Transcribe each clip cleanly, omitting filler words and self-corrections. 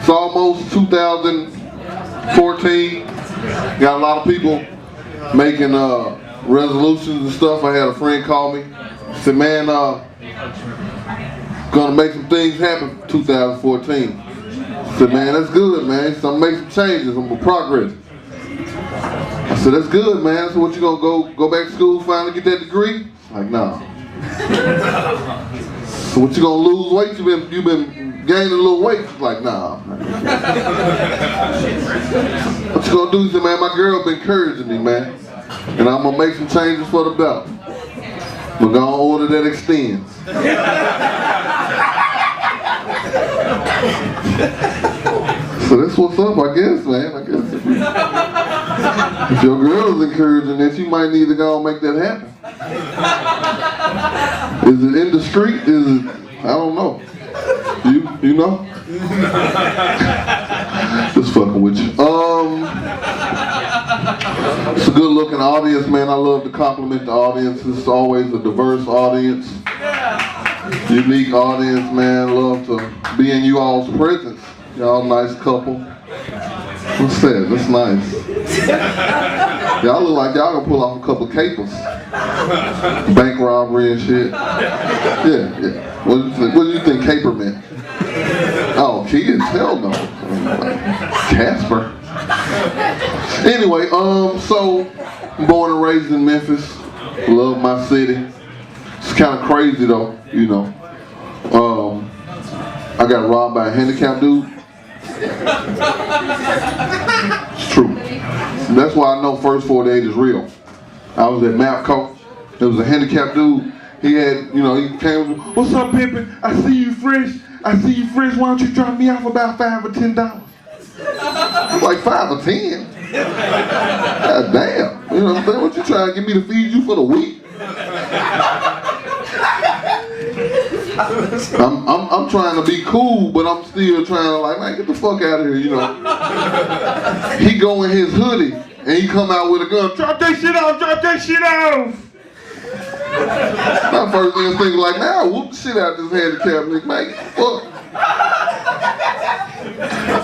It's almost 2014. Got a lot of people making resolutions and stuff. I had a friend call me. Said, man, gonna make some things happen 2014. Said, man, that's good, man. So I'm gonna make some changes. I'm gonna progress. I said, that's good, man. So what, you gonna go back to school, finally get that degree? Like, nah. So what, you gonna lose weight? You been gaining a little weight? Like, nah. What you gonna do? He said, man, my girl been encouraging me, man. And I'm gonna make some changes for the better. We're gonna order that extends. So that's what's up, I guess, man. I guess if your girl is encouraging that, you might need to go and make that happen. Is it in the street? Is it? I don't know. You know? Just fucking with you. It's a good looking audience, man. I love to compliment the audience. It's always a diverse audience. Unique audience, man. Love to be in you all's presence. Y'all nice couple. What's that? That's nice. Y'all look like y'all gonna pull off a couple capers. Bank robbery and shit. Yeah. What do you think caper meant? Oh, kids? Hell no. Casper. Anyway, so born and raised in Memphis. Love my city. It's kind of crazy though, you know. I got robbed by a handicapped dude. It's true. That's why I know First 48 is real. I was at Mapco. There was a handicapped dude. He had, you know, he came, what's up, pimpin'? I see you fresh. Why don't you drop me off about $5 or $10? I'm like, 5 or 10? God damn. You know what I'm saying? What you trying to get me to feed you for the week? I'm trying to be cool, but I'm still trying to like, man, get the fuck out of here, you know. He go in his hoodie and he come out with a gun. Drop that shit off! My first thing is thinking like, man, whoop the shit out this handicapped nigga, man, fuck.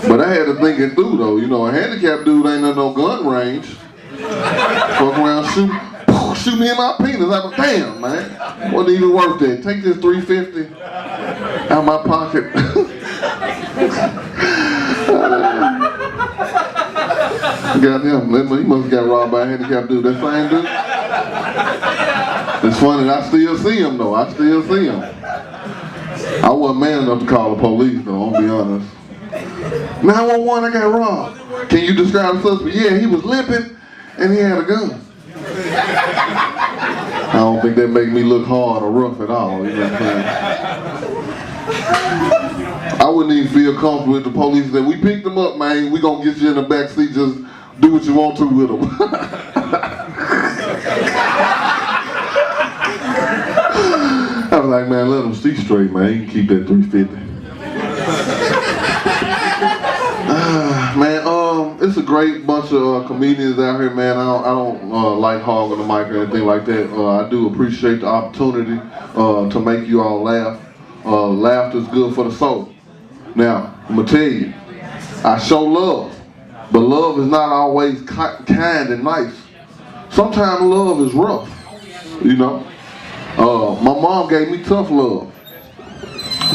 But I had to think it through though, you know, a handicapped dude ain't in no gun range. Fuck around, shoot me in my penis. I'm like, damn, man. Wasn't even worth that. Take this $350 out of my pocket. Goddamn, he must have got robbed by a handicapped dude. That same dude? It's funny, I still see him though. I wasn't man enough to call the police though, I'll be honest. 911, I got robbed. Can you describe the suspect? Yeah, he was limping and he had a gun. I don't think that make me look hard or rough at all, you know what I'm saying? I wouldn't even feel comfortable with the police that we picked them up, man. We gonna get you in the back seat, just do what you want to with them. I was like, man, let them see straight, man. You can keep that $350. Man, it's a great bunch of comedians out here, man. I don't like hogging the mic or anything like that. I do appreciate the opportunity to make you all laugh. Laughter is good for the soul. Now, I'm gonna tell you, I show love, but love is not always kind and nice. Sometimes love is rough, you know. My mom gave me tough love.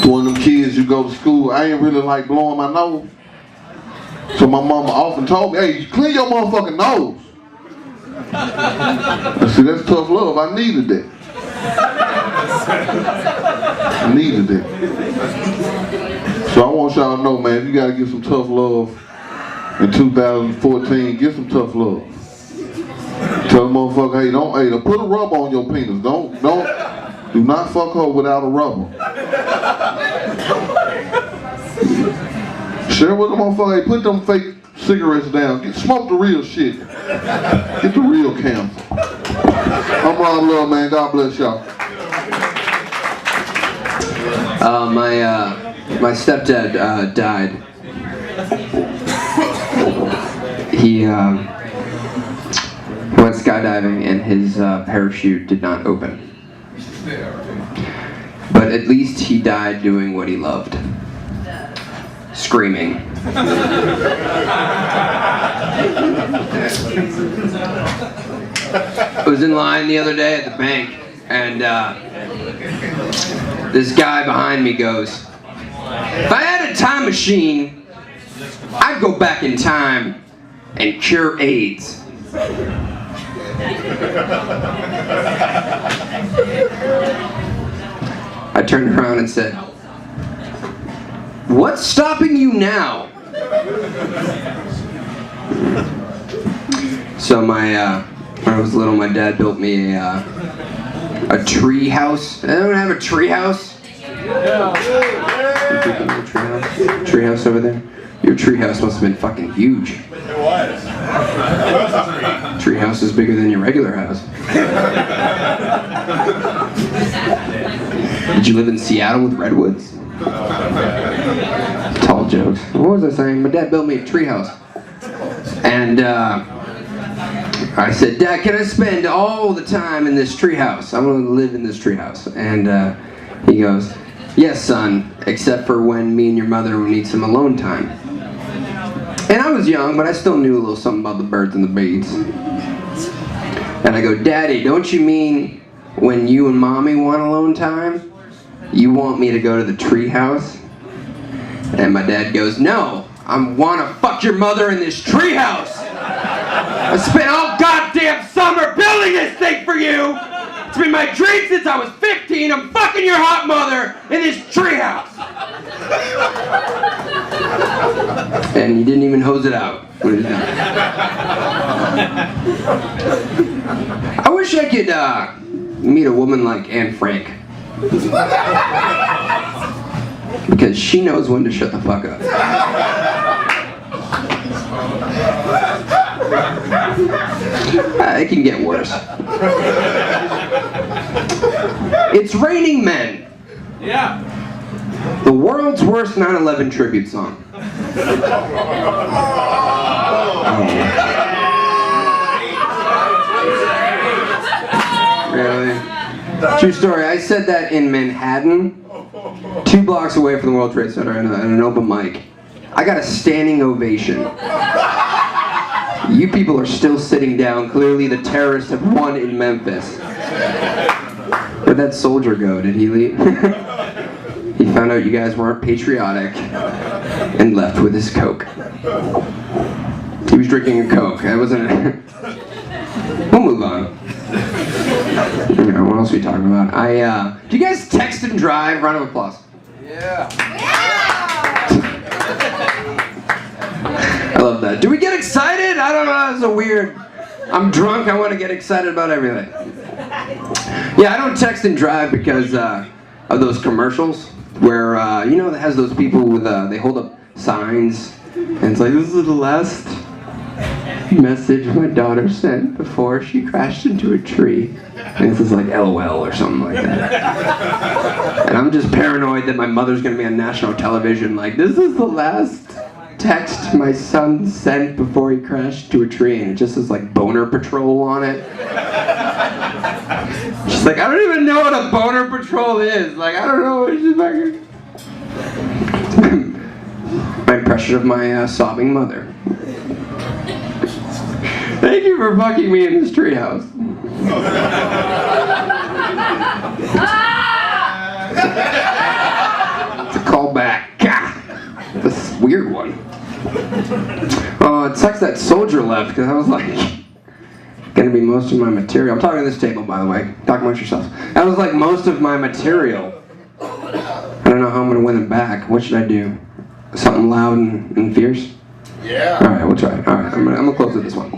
One of them kids, you go to school, I ain't really like blowing my nose. So my mama often told me, hey, clean your motherfucking nose. And see, that's tough love. I needed that. So I want y'all to know, man, you gotta get some tough love in 2014. Get some tough love. Tell the motherfucker, hey, don't put a rubber on your penis. Do not fuck her without a rubber. Share with them motherfucker, hey, put them fake cigarettes down. Smoke the real shit. Get the real cancer. I'm Ron Love, man. God bless y'all. My stepdad died. He went skydiving and his parachute did not open. But at least he died doing what he loved. screaming. I was in line the other day at the bank, and this guy behind me goes, "If I had a time machine, I'd go back in time and cure AIDS." I turned around and said, "What's stopping you now?" So when I was little, my dad built me a tree house. Anyone have a tree house? Yeah. Tree house over there? Your tree house must have been fucking huge. It was. Tree house is bigger than your regular house. Did you live in Seattle with redwoods? Tall jokes. What was I saying? My dad built me a tree house. And I said, "Dad, can I spend all the time in this tree house? I want to live in this tree house." And he goes, "Yes, son, except for when me and your mother need some alone time." And I was young, but I still knew a little something about the birds and the bees. And I go, "Daddy, don't you mean when you and Mommy want alone time, you want me to go to the tree house?" And my dad goes, "No, I want to fuck your mother in this tree house. I spent all goddamn summer building this thing for you. It's been my dream since I was 15. I'm fucking your hot mother in this treehouse." And he didn't even hose it out. I wish I could meet a woman like Anne Frank. Because she knows when to shut the fuck up. It can get worse. It's Raining Men. Yeah. The world's worst 9/11 tribute song. Really? True story. I said that in Manhattan, 2 blocks away from the World Trade Center, in an open mic. I got a standing ovation. You people are still sitting down. Clearly the terrorists have won in Memphis. Where'd that soldier go? Did he leave? He found out you guys weren't patriotic and left with his Coke. He was drinking a Coke. That wasn't... We'll move on. Okay, what else are we talking about? Do you guys text and drive? Round of applause. Yeah. I love that. Do we get excited? I don't know. That's a weird... I'm drunk. I want to get excited about everything. Yeah, I don't text and drive because of those commercials where, you know, that has those people with, they hold up signs and it's like, "This is the last message my daughter sent before she crashed into a tree." And this is like LOL or something like that. And I'm just paranoid that my mother's going to be on national television like, "This is the last text my son sent before he crashed into a tree," and it just says like Boner Patrol on it. She's like, "I don't even know what a Boner Patrol is. Like, I don't know." It's just like my impression of my sobbing mother. Thank you for fucking me in this treehouse. It's a callback. This weird one. Oh, it sucks that soldier left because I was like, gonna be most of my material. I'm talking to this table, by the way. Talk amongst yourselves. That was like most of my material. I don't know how I'm gonna win it back. What should I do? Something loud and fierce? Yeah. All right, we'll try. All right, I'm gonna close with this one.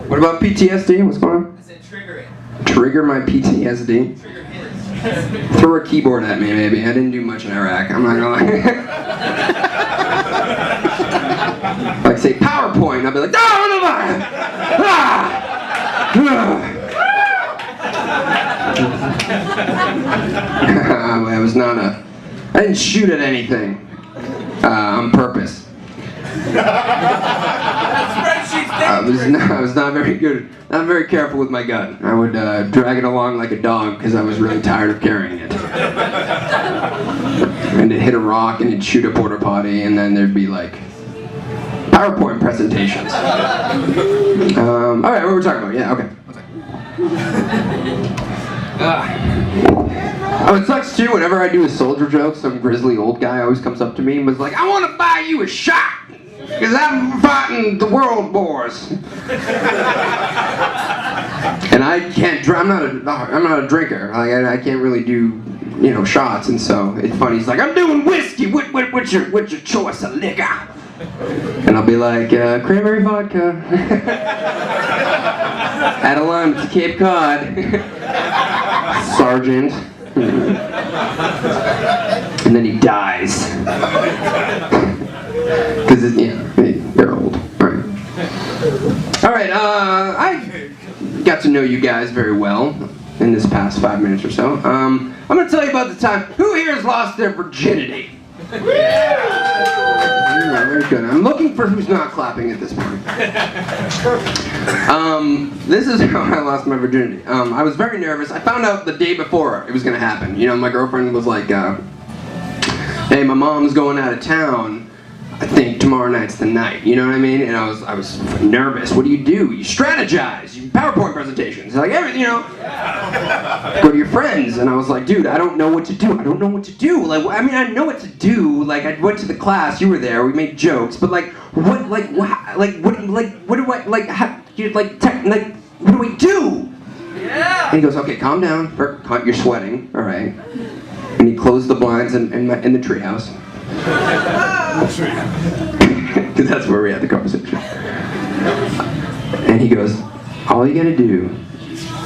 What about PTSD? What's going on? I said trigger it. Trigger my PTSD. Trigger his. Throw a keyboard at me, maybe. I didn't do much in Iraq. I'm not gonna lie. Like say PowerPoint, I'll be like, "No, no, no!" I was not a. I didn't shoot at anything on purpose. I was not very good, not very careful with my gun. I would drag it along like a dog because I was really tired of carrying it. and it'd hit a rock and it'd shoot a porta potty, and then there'd be like PowerPoint presentations. All right, what were we talking about? Yeah, okay. Oh, it sucks too. Whenever I do a soldier joke, some grizzly old guy always comes up to me and was like, "I want to buy you a shot, because I'm fighting the world wars." And I can't drink. I'm not a drinker. Like I can't really do, shots. And so it's funny. He's like, "I'm doing whiskey. What's your choice of liquor?" And I'll be like, "Cranberry vodka." Add a lime to Cape Cod. Sergeant. And then he dies. Because they're old. Alright, I got to know you guys very well in this past 5 minutes or so. I'm going to tell you about the time. Who here has lost their virginity? Yeah, very good. I'm looking for who's not clapping at this point. This is how I lost my virginity. I was very nervous. I found out the day before it was going to happen. My girlfriend was like, "Hey, my mom's going out of town. I think tomorrow night's the night." You know what I mean? And I was nervous. What do? You strategize. You PowerPoint presentations. Like everything, Go to your friends. And I was like, "Dude, I don't know what to do. I don't know what to do." Like, I mean, I know what to do. Like, I went to the class. You were there. We made jokes. But what do I do? Yeah. And he goes, "Okay, calm down. You're sweating. All right." And he closed the blinds in the treehouse. Because that's where we had the conversation. And he goes, "All you gotta do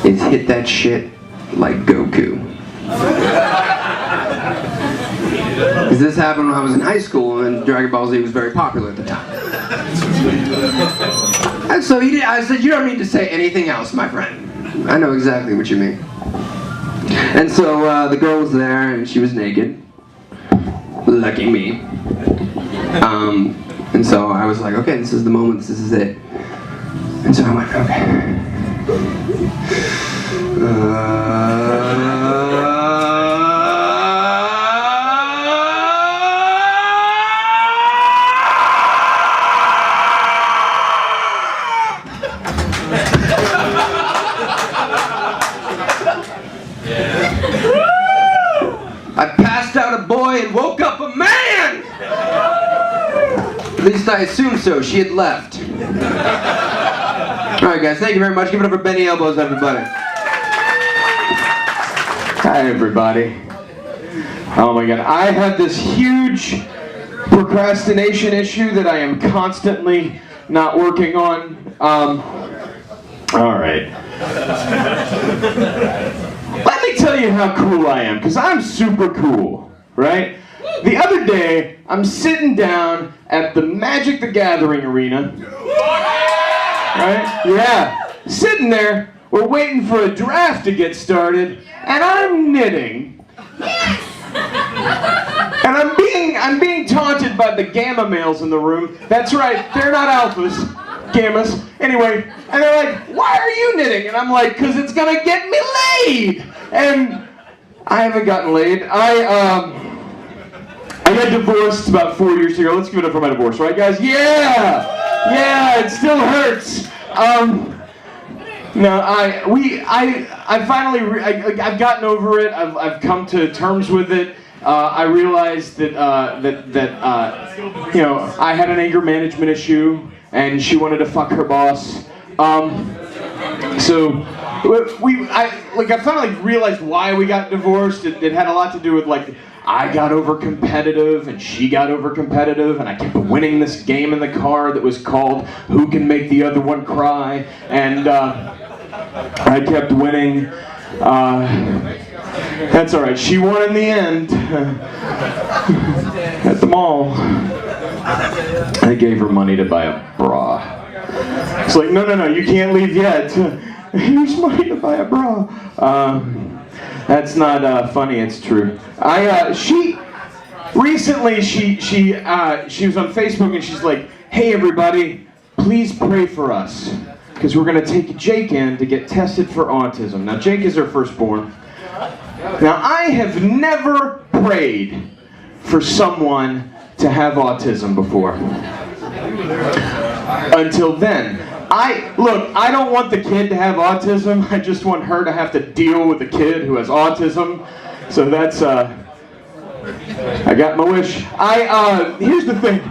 is hit that shit like Goku." Because this happened when I was in high school, and Dragon Ball Z was very popular at the time. And so I said, "You don't need to say anything else, my friend. I know exactly what you mean." And so the girl was there, and she was naked. Lucky me. And so I was like, "Okay, this is the moment, this is it." And so I went, "Okay." I passed out a boy and woke up a man! At least I assumed so. She had left. Alright guys, thank you very much. Give it up for Benny Elbows, everybody. Hi everybody. Oh my god, I have this huge procrastination issue that I am constantly not working on. Alright. Let me tell you how cool I am, because I'm super cool, right? The other day, I'm sitting down at the Magic the Gathering arena. Right? Yeah. Sitting there, we're waiting for a draft to get started, and I'm knitting. And I'm being taunted by the gamma males in the room. That's right, they're not alphas, gammas. Anyway, and they're like, "Why are you knitting?" And I'm like, "'Cause it's gonna get me laid." And I haven't gotten laid. I got divorced about 4 years ago. Let's give it up for my divorce, right, guys? Yeah! Yeah, it still hurts. No, I finally, I've gotten over it. I've come to terms with it. I realized that I had an anger management issue, and she wanted to fuck her boss. So I finally realized why we got divorced. It had a lot to do with I got over competitive and she got over competitive, and I kept winning this game in the car that was called Who Can Make the Other One Cry, and I kept winning. That's alright, she won in the end at the mall. I gave her money to buy a bra. It's like, no, you can't leave yet. Here's money to buy a bra. That's not funny, it's true. She was on Facebook and she's like, "Hey everybody, please pray for us, because we're gonna take Jake in to get tested for autism." Now Jake is her firstborn. Now I have never prayed for someone to have autism before. Until then. I don't want the kid to have autism. I just want her to have to deal with the kid who has autism. So that's, I got my wish. Here's the thing.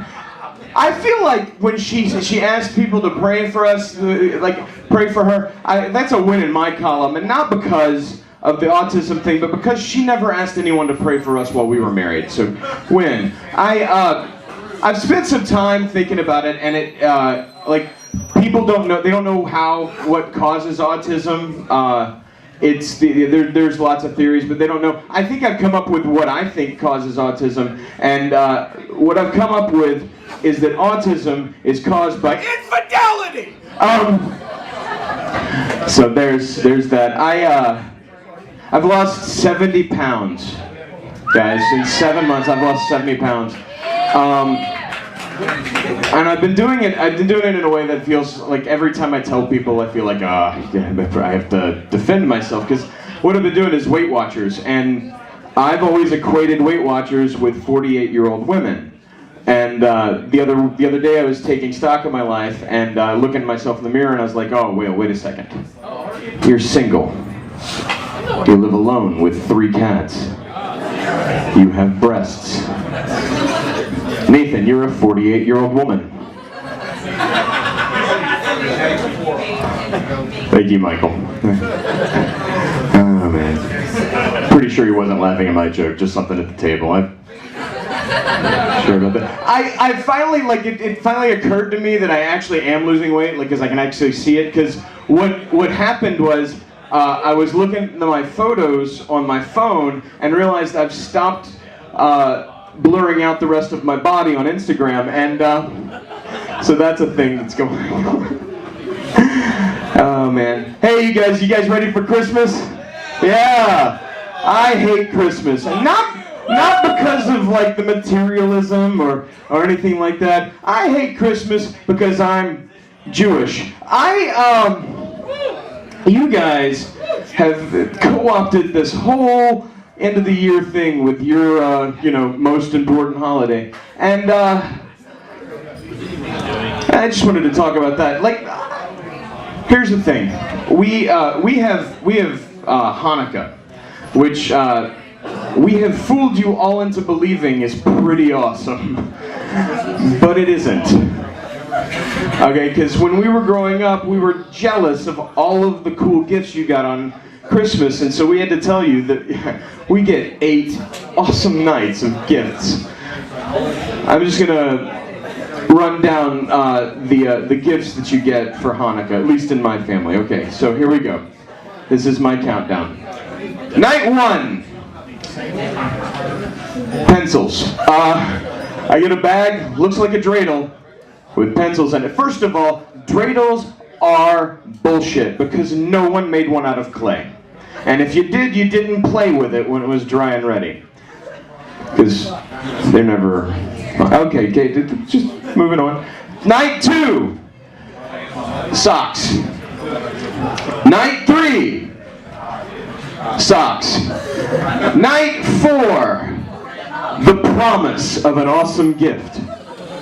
I feel like when she asked people to pray for us, pray for her, that's a win in my column. And not because of the autism thing, but because she never asked anyone to pray for us while we were married. So, win. I've spent some time thinking about it, and people don't know. They don't know what causes autism. There's lots of theories, but they don't know. I think I've come up with what I think causes autism, and what I've come up with is that autism is caused by infidelity. So there's that. I've lost 70 pounds, guys. In 7 months, I've lost 70 pounds. And I've been doing it in a way that feels like every time I tell people, I feel like, I have to defend myself, because what I've been doing is Weight Watchers, and I've always equated Weight Watchers with 48-year-old women. And the other day I was taking stock of my life and looking at myself in the mirror, and I was like, oh, wait a second. You're single. You live alone with 3 cats. You have breasts. Nathan, you're a 48-year-old woman. Thank you, Michael. Oh, man. Pretty sure he wasn't laughing at my joke, just something at the table. I'm sure about that. I finally, it finally occurred to me that I actually am losing weight, because I can actually see it, because what happened was, I was looking at my photos on my phone and realized I've stopped blurring out the rest of my body on Instagram, and so that's a thing that's going on. Oh man. Hey you guys ready for Christmas? Yeah. I hate Christmas. And not because of the materialism or anything like that. I hate Christmas because I'm Jewish. You guys have co-opted this whole end of the year thing with your, most important holiday, and I just wanted to talk about that. Here's the thing: we have Hanukkah, which we have fooled you all into believing is pretty awesome, but it isn't. Okay, because when we were growing up, we were jealous of all of the cool gifts you got on Christmas, and so we had to tell you that we get 8 awesome nights of gifts. I'm just gonna run down the gifts that you get for Hanukkah, at least in my family. Okay, so here we go. This is my countdown. Night 1. Pencils. I get a bag, looks like a dreidel, with pencils in it. First of all, dreidels are bullshit, because no one made one out of clay. And if you did, you didn't play with it when it was dry and ready. Because they're never... Okay, just moving on. Night 2. Socks. Night 3. Socks. Night 4. The promise of an awesome gift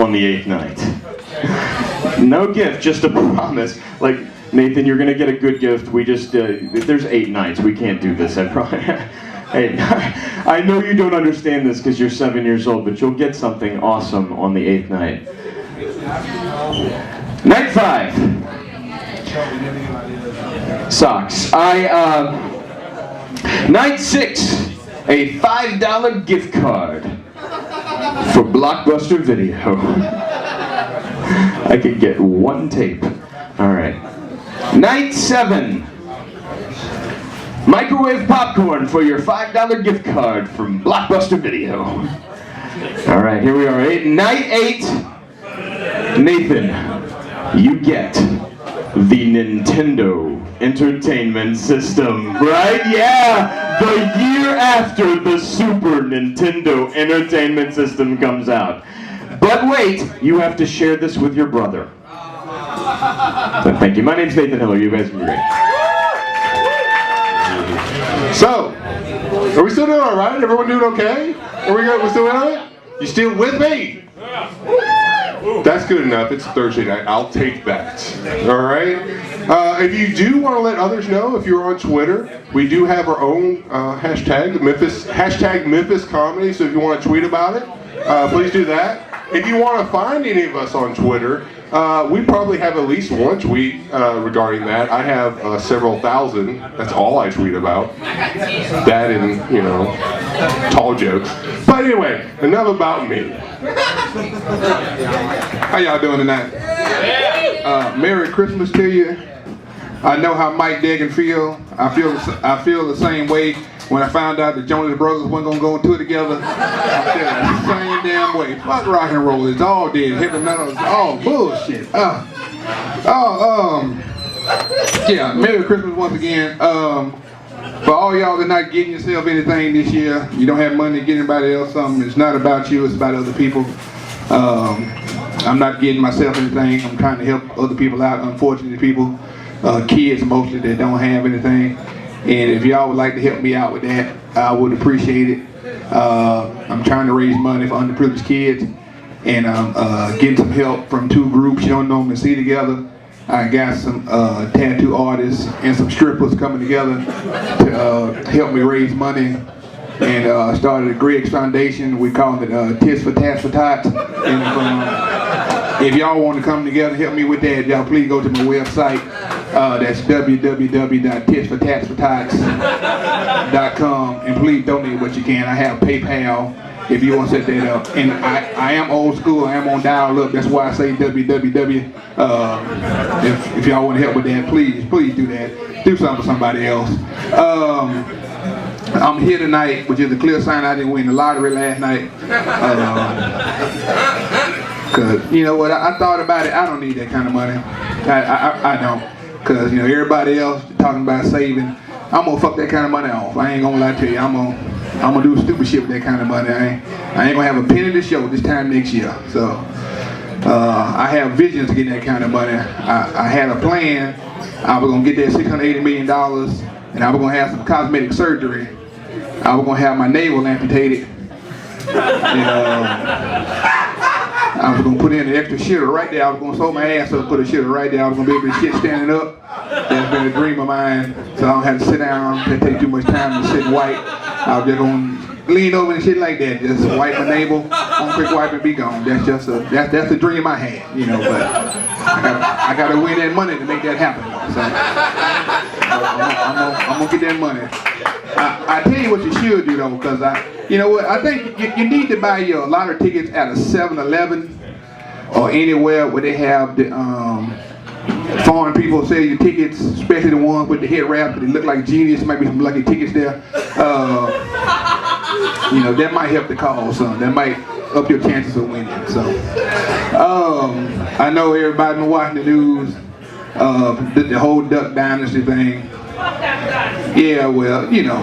on the 8th night. No gift, just a promise. Nathan, you're gonna get a good gift. We just, there's 8 nights. We can't do this, I promise. Hey, I know you don't understand this because you're 7 years old, but you'll get something awesome on the 8th night. Night 5. Socks. Night 6. A $5 gift card for Blockbuster Video. I could get 1 tape. All right. Night 7. Microwave popcorn for your $5 gift card from Blockbuster Video. All right, here we are. Night 8. Nathan, you get the Nintendo Entertainment System, right? Yeah! The year after the Super Nintendo Entertainment System comes out. But wait, you have to share this with your brother. So, thank you. My name's Nathan Hiller. You guys are great. So, are we still doing all right? Everyone doing okay? We're still doing all right? You still with me? That's good enough. It's Thursday night. I'll take that. All right. If you do want to let others know, if you're on Twitter, we do have our own hashtag, Memphis Comedy. So if you want to tweet about it, please do that. If you want to find any of us on Twitter, we probably have at least one tweet regarding that. I have several thousand. That's all I tweet about. That and, you know, tall jokes. But anyway, enough about me. How y'all doing tonight? Merry Christmas to you. I know how Mike Dagan feel. I feel the same way when I found out the Jonas Brothers weren't gonna go on tour together. I feel the same damn way. Fuck rock and roll. It's all dead. Heavy metal is all bullshit. Yeah. Merry Christmas once again. For all y'all that not getting yourself anything this year, you don't have money to get anybody else something. It's not about you. It's about other people. I'm not getting myself anything. I'm trying to help other people out, unfortunate people, kids mostly that don't have anything. And if y'all would like to help me out with that, I would appreciate it. I'm trying to raise money for underprivileged kids, and I'm getting some help from two groups you don't normally see together. I got some tattoo artists and some strippers coming together to help me raise money. And started a Greg's Foundation. We call it Tits for Tats for Tots. And if y'all want to come together and help me with that, y'all please go to my website. That's www.titsfortatsfortots.com, and please donate what you can. I have PayPal if you want to set that up. And I am old school. I am on dial-up. That's why I say www. If y'all want to help with that, please do that. Do something for somebody else. I'm here tonight, which is a clear sign I didn't win the lottery last night. Cause you know what, I thought about it. I don't need that kind of money. I don't. Cause you know everybody else talking about saving. I'm gonna fuck that kind of money off. I ain't gonna lie to you. I'm gonna do stupid shit with that kind of money. I ain't gonna have a penny to show this time next year. So I have visions to get that kind of money. I had a plan. I was gonna get that $680 million, and I was gonna have some cosmetic surgery. I was gonna have my navel amputated. And, I was gonna put in an extra shitter right there. I was gonna sew my ass up, put a shitter right there. I was gonna be able to shit standing up. That's been a dream of mine. So I don't have to sit down. It take too much time to sit and wipe. I was just gonna lean over and shit like that. Just wipe my navel, one quick wipe and be gone. That's just that's the dream I had, you know. But I gotta win that money to make that happen. So I'm gonna get that money. I tell you what you should do though, because you know what, I think you need to buy your lottery tickets at a 7-Eleven or anywhere where they have the foreign people sell your tickets, especially the ones with the head wrap, they look like genius, might be some lucky tickets there. You know, that might help the cause some. That might up your chances of winning. So I know everybody been watching the news, the whole Duck Dynasty thing. Yeah, well, you know,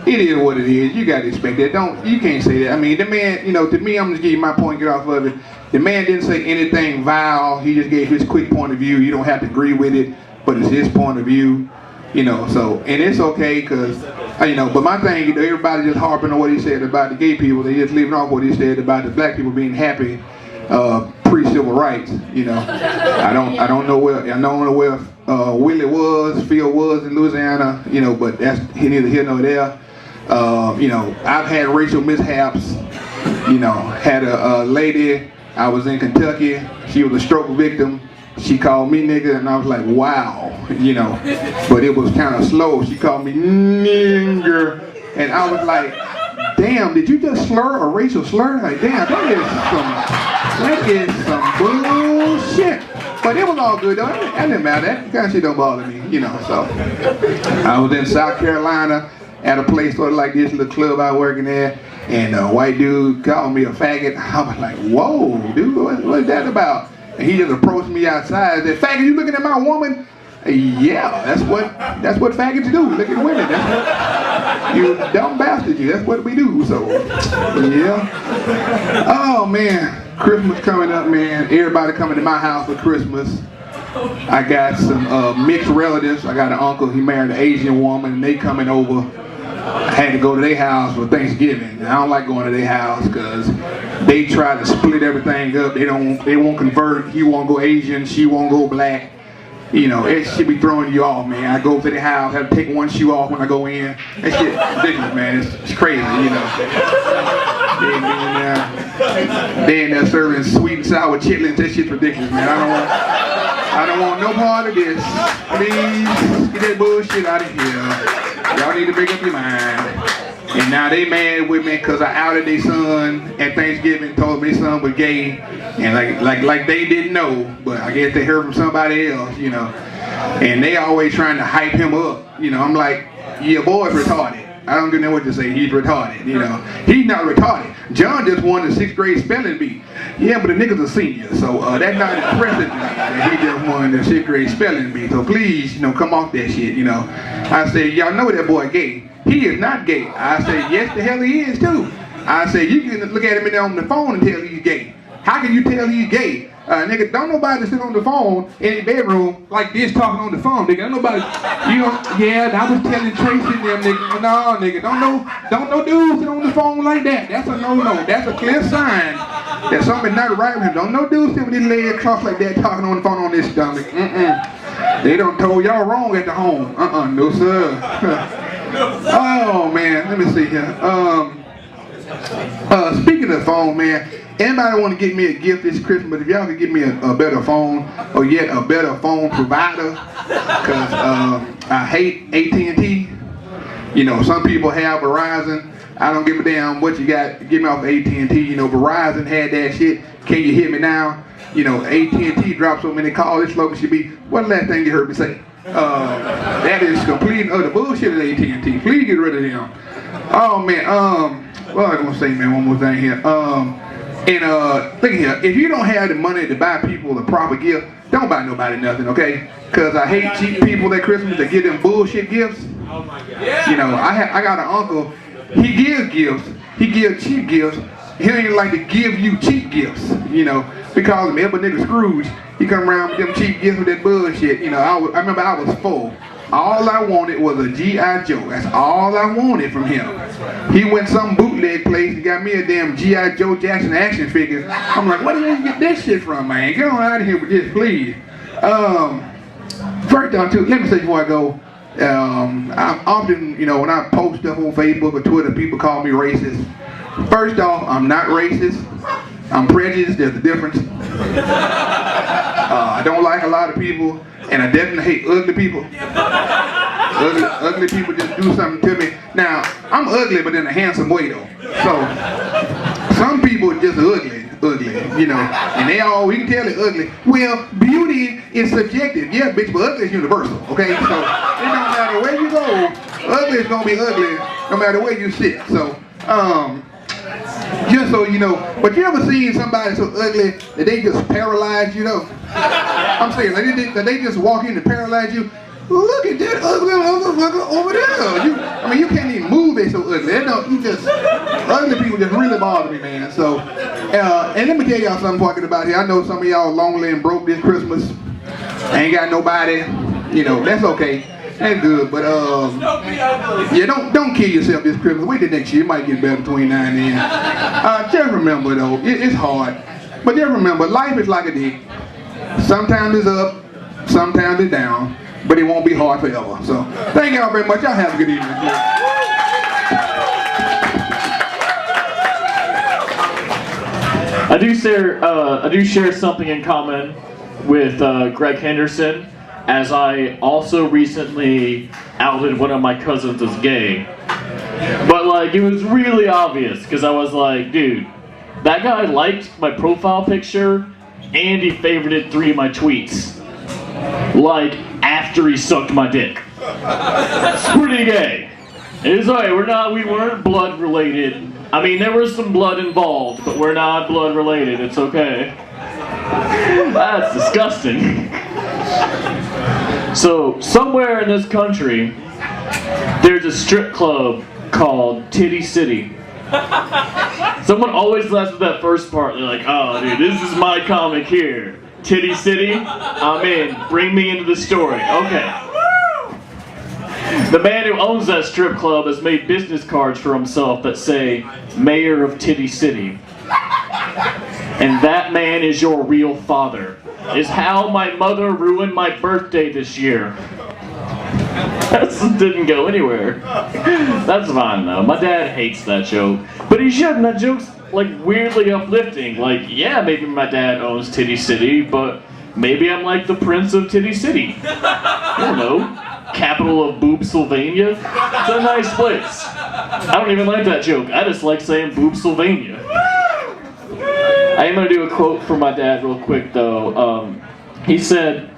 it is what it is. You gotta expect that. You can't say that. I mean, the man, you know, to me, I'm just giving you my point, get off of it. The man didn't say anything vile. He just gave his quick point of view. You don't have to agree with it, but it's his point of view, you know. So, and it's okay, cause you know. But my thing, you know, everybody just harping on what he said about the gay people. They just leaving off what he said about the black people being happy pre-civil rights. You know, I don't know where Willie was, Phil was in Louisiana. You know, but that's neither here nor there. You know, I've had racial mishaps. You know, had a lady. I was in Kentucky. She was a stroke victim. She called me nigga, and I was like, wow, you know. But it was kind of slow. She called me nigger, and I was like, damn, did you just slur a racial slur? Like, damn, that is some bullshit. But it was all good though. That didn't matter. That kind of shit don't bother me, you know. So I was in South Carolina at a place sort of like this little club I was working there, and a white dude called me a faggot. I was like, whoa, dude, what's that about? And he just approached me outside and said, faggot, you looking at my woman? Yeah, that's what faggots do, look at women. That's what, you dumb bastard, you. That's what we do, so, yeah. Oh, man, Christmas coming up, man. Everybody coming to my house for Christmas. I got some mixed relatives. I got an uncle, he married an Asian woman, and they coming over. I had to go to their house for Thanksgiving. And I don't like going to their house because they try to split everything up. They won't convert. He won't go Asian, she won't go black. You know, it should be throwing you off, man. I go to the house, have to take one shoe off when I go in. That shit ridiculous, man. It's crazy, you know. Then they're serving sweet and sour chitlins. That shit's ridiculous, man. I don't want no part of this. Please get that bullshit out of here. Y'all need to make up your mind. And now they mad with me because I outed their son at Thanksgiving, told their son was gay, and like they didn't know, but I guess they heard from somebody else, you know. And they always trying to hype him up, you know. I'm like, your boy's retarded. I don't know what to say. He's retarded, you know. He's not retarded. John just won the 6th grade spelling bee. Yeah, but the nigga's a senior, so that's not impressive. He just won the 6th grade spelling bee. So please, you know, come off that shit, you know. I say, y'all know that boy gay. He is not gay. I say, yes, the hell he is too. I say, you can look at him on the phone and tell he's gay. How can you tell he's gay? Nigga, don't nobody sit on the phone in the bedroom like this talking on the phone, nigga. Don't nobody, you know, yeah, I was telling Tracy and them, nigga. No, nigga, don't no dude sit on the phone like that. That's a no-no. That's a clear sign that something's not right with him. Don't no dude sit with his legs crossed like that talking on the phone on this stomach. They done told y'all wrong at the home. No sir. Oh man, let me see here. Speaking of phone, man, anybody want to get me a gift this Christmas? But if y'all could give me a better phone, or yet a better phone provider, because I hate AT&T. You know, some people have Verizon. I don't give a damn what you got. Get me off AT&T. You know, Verizon had that shit. Can you hear me now? You know, AT&T dropped so many calls. This slogan should be, what the last thing you heard me say? That is complete and utter bullshit at AT&T. Please get rid of them. Oh man, what was I gonna say, man? One more thing here. Look here. If you don't have the money to buy people a proper gift, don't buy nobody nothing, okay? Cause I hate cheap people at Christmas that give them bullshit gifts. Oh my God. Yeah. You know, I got an uncle. He gives gifts. He gives cheap gifts. He don't even like to give you cheap gifts. You know, because him ever nigga Scrooge. He come around with them cheap gifts with that bullshit. You know, I remember I was 4. All I wanted was a G.I. Joe. That's all I wanted from him. He went some bootleg place and got me a damn G.I. Joe Jackson action figure. I'm like, where did you get this shit from, man? Get on out of here with this, please. First off, too, let me say before I go, I'm often, you know, when I post stuff on Facebook or Twitter, people call me racist. First off, I'm not racist. I'm prejudiced. There's a difference. I don't like a lot of people, and I definitely hate ugly people. Ugly people just do something to me. Now, I'm ugly, but in a handsome way, though. So, some people are just ugly, you know, and we can tell they're ugly. Well, beauty is subjective. Yeah, bitch, but ugly is universal, okay? So, it don't matter where you go, ugly is gonna be ugly no matter where you sit. So, just so you know, but you ever seen somebody so ugly that they just paralyze you, though? I'm saying, like they just walk in and paralyze you. Look at that ugly motherfucker over there. You can't even move. They so ugly. Ugly people just really bother me, man. So, and let me tell y'all something talking about here. I know some of y'all lonely and broke this Christmas. Ain't got nobody. You know, that's okay. That's good, but yeah, don't kill yourself this Christmas. Wait till next year. It might get better between now and then. Just remember though, it's hard. But just remember, life is like a dick. Sometimes it's up, sometimes it's down, but it won't be hard forever. So thank y'all very much. Y'all have a good evening. I do share something in common with Greg Henderson, as I also recently outed one of my cousins as gay. But like, it was really obvious, because I was like, dude, that guy liked my profile picture and he favorited 3 of my tweets. Like, after he sucked my dick. It's pretty gay. It's alright, we weren't blood related. I mean, there was some blood involved, but we're not blood related, it's okay. That's disgusting. So, somewhere in this country, there's a strip club called Titty City. Someone always laughs at that first part. They're like, oh dude, this is my comic here. Titty City, I'm in. Bring me into the story. Okay. The man who owns that strip club has made business cards for himself that say, Mayor of Titty City. And that man is your real father. Is how my mother ruined my birthday this year. That didn't go anywhere. That's fine though. My dad hates that joke. But he shouldn't. That joke's like weirdly uplifting. Like, yeah, maybe my dad owns Titty City, but maybe I'm like the Prince of Titty City. I don't know. Capital of Boobsylvania. It's a nice place. I don't even like that joke. I just like saying Boobsylvania. I am going to do a quote from my dad real quick though. He said,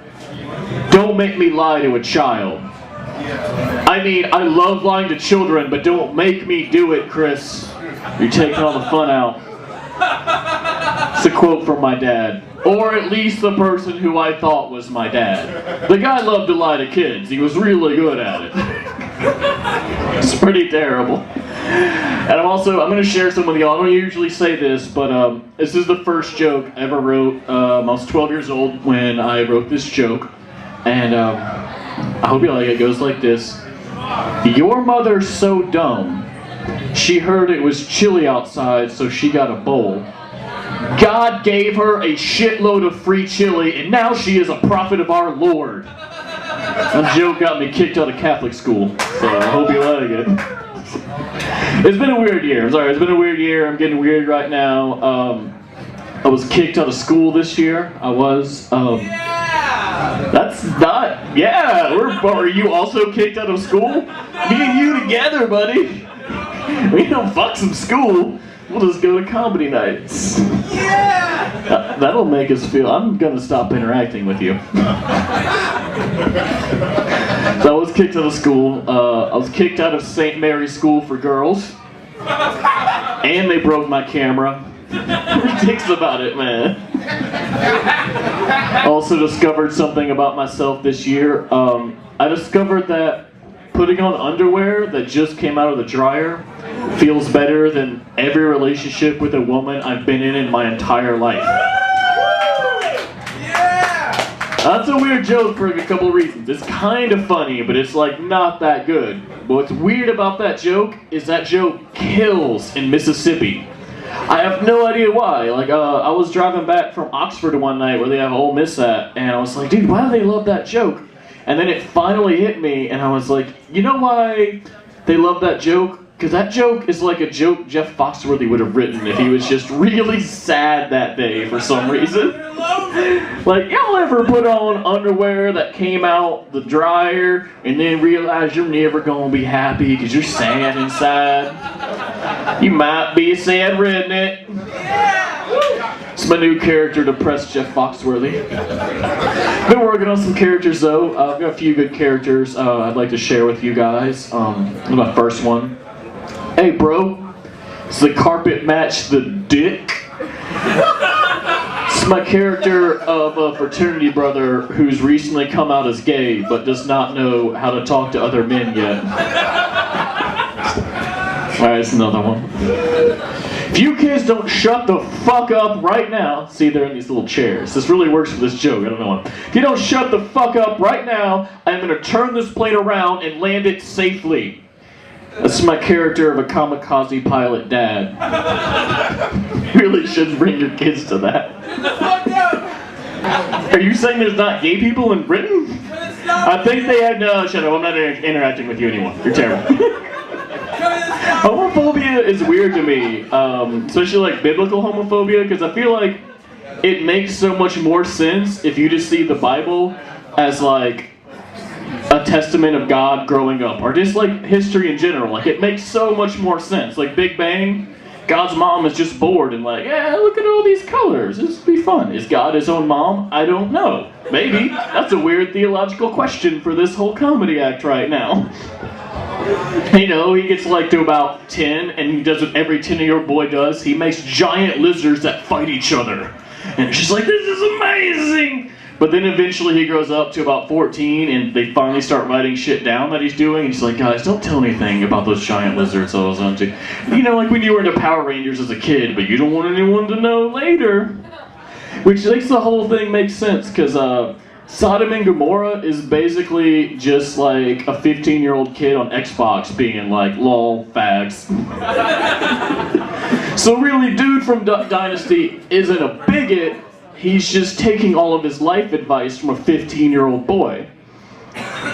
"Don't make me lie to a child." I mean, I love lying to children, but don't make me do it, Chris. You're taking all the fun out. It's a quote from my dad. Or at least the person who I thought was my dad. The guy loved to lie to kids. He was really good at it. It's pretty terrible. And I'm going to share some with y'all. I don't usually say this, but this is the first joke I ever wrote. I was 12 years old when I wrote this joke. And I hope you like it. It goes like this. Your mother's so dumb. She heard it was chilly outside, so she got a bowl. God gave her a shitload of free chili, and now she is a prophet of our Lord. That joke got me kicked out of Catholic school, so I hope you like it. It's been a weird year. I'm sorry, it's been a weird year. I'm getting weird right now. I was kicked out of school this year. I was. That's not. Yeah, are you also kicked out of school? Me and you together, buddy. We don't fuck some school. We'll just go to comedy nights. Yeah! That'll make us feel... I'm gonna stop interacting with you. So I was kicked out of school. I was kicked out of St. Mary's School for Girls. And they broke my camera. Who thinks about it, man? Also discovered something about myself this year. I discovered that putting on underwear that just came out of the dryer feels better than every relationship with a woman I've been in my entire life. That's a weird joke for a couple of reasons. It's kind of funny, but it's like not that good. But what's weird about that joke is that joke kills in Mississippi. I have no idea why. Like, I was driving back from Oxford one night where they have Ole Miss at, and I was like, dude, why do they love that joke? And then it finally hit me, and I was like, you know why they love that joke? Because that joke is like a joke Jeff Foxworthy would have written if he was just really sad that day for some reason. Like, y'all ever put on underwear that came out the dryer and then realize you're never gonna be happy because you're sad inside? You might be a sad redneck. It's my new character, depressed Jeff Foxworthy. Been working on some characters though. I've got a few good characters I'd like to share with you guys. My first one. Hey bro, does the carpet match the dick? It's my character of a fraternity brother who's recently come out as gay but does not know how to talk to other men yet. Alright, it's another one. If you kids don't shut the fuck up right now, see they're in these little chairs. This really works for this joke, I don't know why. If you don't shut the fuck up right now, I'm gonna turn this plane around and land it safely. That's my character of a kamikaze pilot dad. You really shouldn't bring your kids to that. Are you saying there's not gay people in Britain? I think they had, no, shut up, I'm not interacting with you anymore. You're terrible. Homophobia is weird to me, especially like biblical homophobia, because I feel like it makes so much more sense if you just see the Bible as like a testament of God growing up, or just like history in general. Like it makes so much more sense. Like Big Bang, God's mom is just bored and like, yeah, look at all these colors, this will be fun. Is God his own mom? I don't know. Maybe. That's a weird theological question for this whole comedy act right now. You know, he gets like to about 10 and he does what every 10-year-old boy does. He makes giant lizards that fight each other. And it's just like, this is amazing! But then eventually he grows up to about 14 and they finally start writing shit down that he's doing. And he's like, guys, don't tell anything about those giant lizards I was onto. You know, like when you were into Power Rangers as a kid, but you don't want anyone to know later. Which makes the whole thing make sense, because Sodom and Gomorrah is basically just like a 15-year-old kid on Xbox being like, lol, fags. So really, dude from Dynasty isn't a bigot, he's just taking all of his life advice from a 15-year-old boy.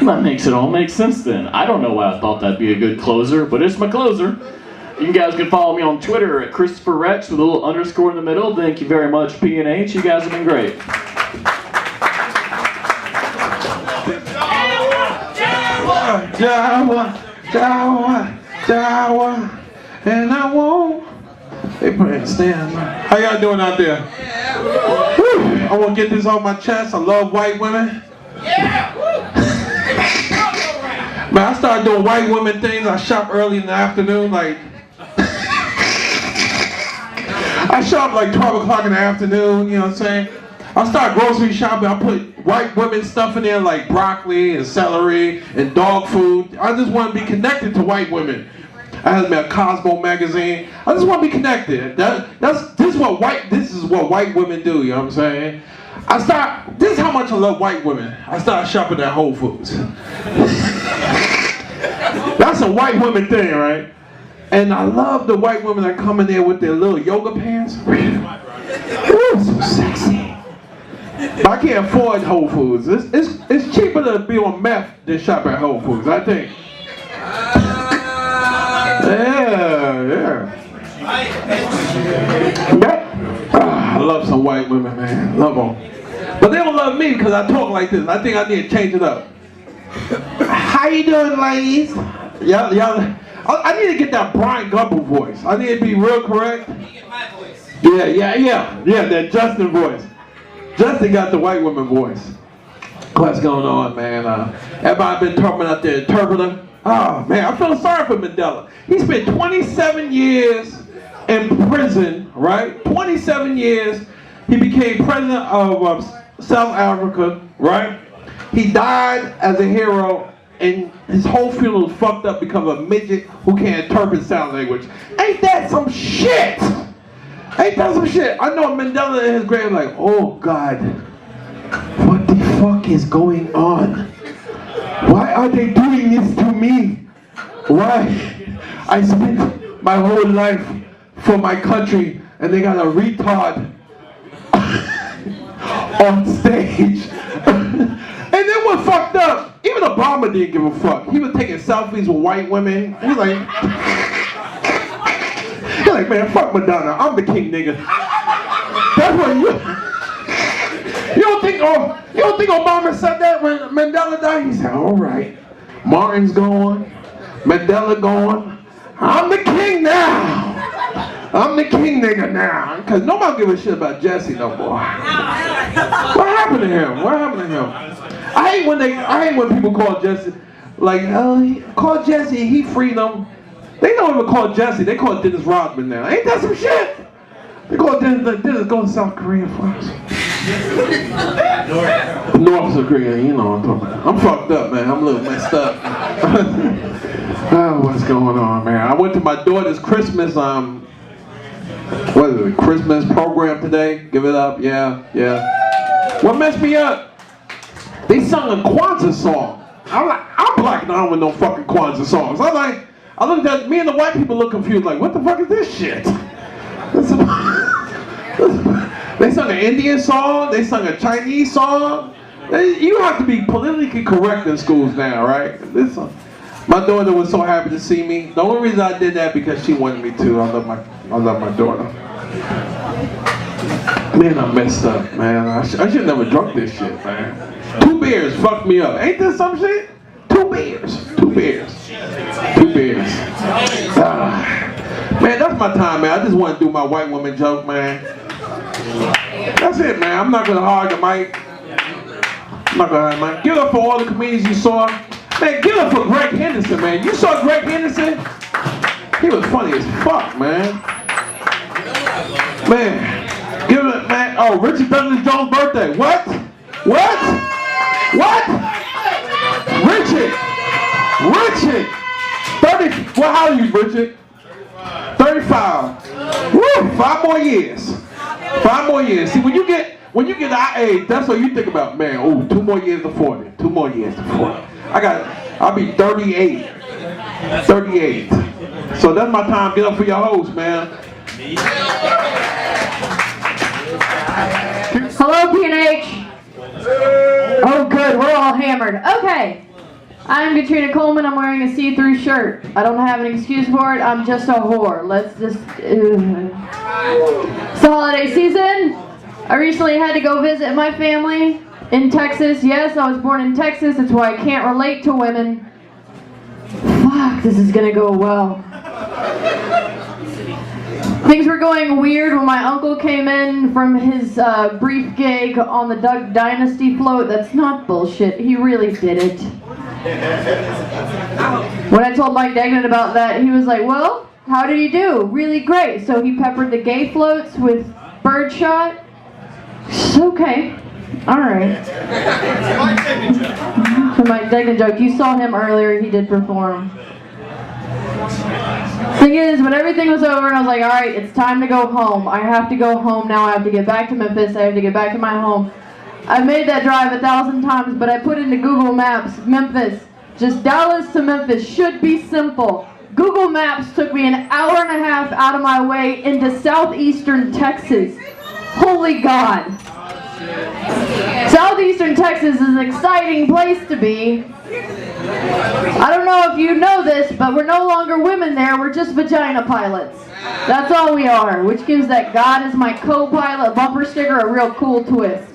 That makes it all make sense then. I don't know why I thought that'd be a good closer, but it's my closer. You guys can follow me on Twitter at Christopher Rex with a little underscore in the middle. Thank you very much, P&H. You guys have been great. Jowa, and I won't. They playing stand. How y'all doing out there? Whew, I want to get this off my chest. I love white women. Man, I started doing white women things. I shop early in the afternoon, like I shop like 12 o'clock in the afternoon, you know what I'm saying? I start grocery shopping, I put white women stuff in there like broccoli and celery and dog food. I just want to be connected to white women. I had me a Cosmo magazine. I just want to be connected. This is what white women do, you know what I'm saying? This is how much I love white women. I started shopping at Whole Foods. That's a white woman thing, right? And I love the white women that come in there with their little yoga pants. Ooh, so sexy. But I can't afford Whole Foods. It's cheaper to be on meth than shop at Whole Foods, I think. Yeah. I love some white women, man. Love them. But they don't love me because I talk like this. I think I need to change it up. How you doing, ladies? Y'all. I need to get that Brian Gumble voice. I need to be real correct. You get my voice. Yeah, that Justin voice. Justin got the white woman voice. What's going on, man? Everybody been talking about the interpreter. Oh, man, I feel sorry for Mandela. He spent 27 years in prison, right? 27 years. He became president of South Africa, right? He died as a hero, and his whole funeral was fucked up because of a midget who can't interpret sign language. Ain't that some shit? Ain't that some shit? I know Mandela in his grave like, oh God, what the fuck is going on? Why are they doing this to me? Why? I spent my whole life for my country and they got a retard on stage. And then what fucked up? Even Obama didn't give a fuck. He was taking selfies with white women. He's like, man, fuck Madonna. I'm the king, nigga. That's what you don't think Obama said that when Mandela died? He said, all right, Martin's gone, Mandela gone. I'm the king now. I'm the king nigga now. Because nobody give a shit about Jesse no more. What happened to him? I hate when people call Jesse, like, call Jesse, he freed them. They don't even call Jesse, they call Dennis Rodman now. Ain't that some shit? They call Dennis go to South Korea first. North Korea, you know what I'm talking about. I'm fucked up, man. I'm a little messed up. Oh, what's going on, man? I went to my daughter's Christmas, Christmas program today. Give it up, yeah. What messed me up? They sung a Kwanzaa song. I'm black and I don't with no fucking Kwanzaa songs. I looked at me and the white people look confused, like, what the fuck is this shit? They sung an Indian song, they sung a Chinese song. You have to be politically correct in schools now, right? My daughter was so happy to see me. The only reason I did that because she wanted me to. I love my daughter. Man, I messed up, man. I should never drunk this shit, man. 2 beers fucked me up. Ain't this some shit? 2 beers. Man, that's my time, man. I just want to do my white woman joke, man. That's it, man. I'm not gonna hog the mic. Give it up for all the comedians you saw. Man, give it up for Greg Henderson, man. You saw Greg Henderson? He was funny as fuck, man. Man, give it up, man. Oh, Richard Douglas Jones' birthday. What? Richard. 30. Well, how old are you, Richard? 35. Woo, 5 more years. 5 more years. See, when you get when you get to our age, that's what you think about, man. Oh, 2 more years to 40. 2 more years to 40. I'll be 38. 38. So that's my time. Get up for your host, man. Hello, P&H. Oh, good. We're all hammered. Okay. I'm Katrina Coleman. I'm wearing a see-through shirt. I don't have an excuse for it. I'm just a whore. Let's just... It's the holiday season. I recently had to go visit my family in Texas. Yes, I was born in Texas. That's why I can't relate to women. Fuck, this is gonna go well. Things were going weird when my uncle came in from his brief gig on the Duck Dynasty float. That's not bullshit. He really did it. When I told Mike Degnan about that, he was like, well, how did he do? Really great. So he peppered the gay floats with birdshot. Okay. Alright. The Mike Degnan joke. You saw him earlier. He did perform. Thing is, when everything was over and I was like, alright, it's time to go home. I have to go home now. I have to get back to Memphis. I have to get back to my home. I've made that drive 1,000 times, but I put into Google Maps, Memphis. Just Dallas to Memphis should be simple. Google Maps took me 1.5 hours out of my way into southeastern Texas. Holy God. Southeastern Texas is an exciting place to be. I don't know if you know this, but we're no longer women there. We're just vagina pilots. That's all we are, which gives that God is my co-pilot bumper sticker a real cool twist.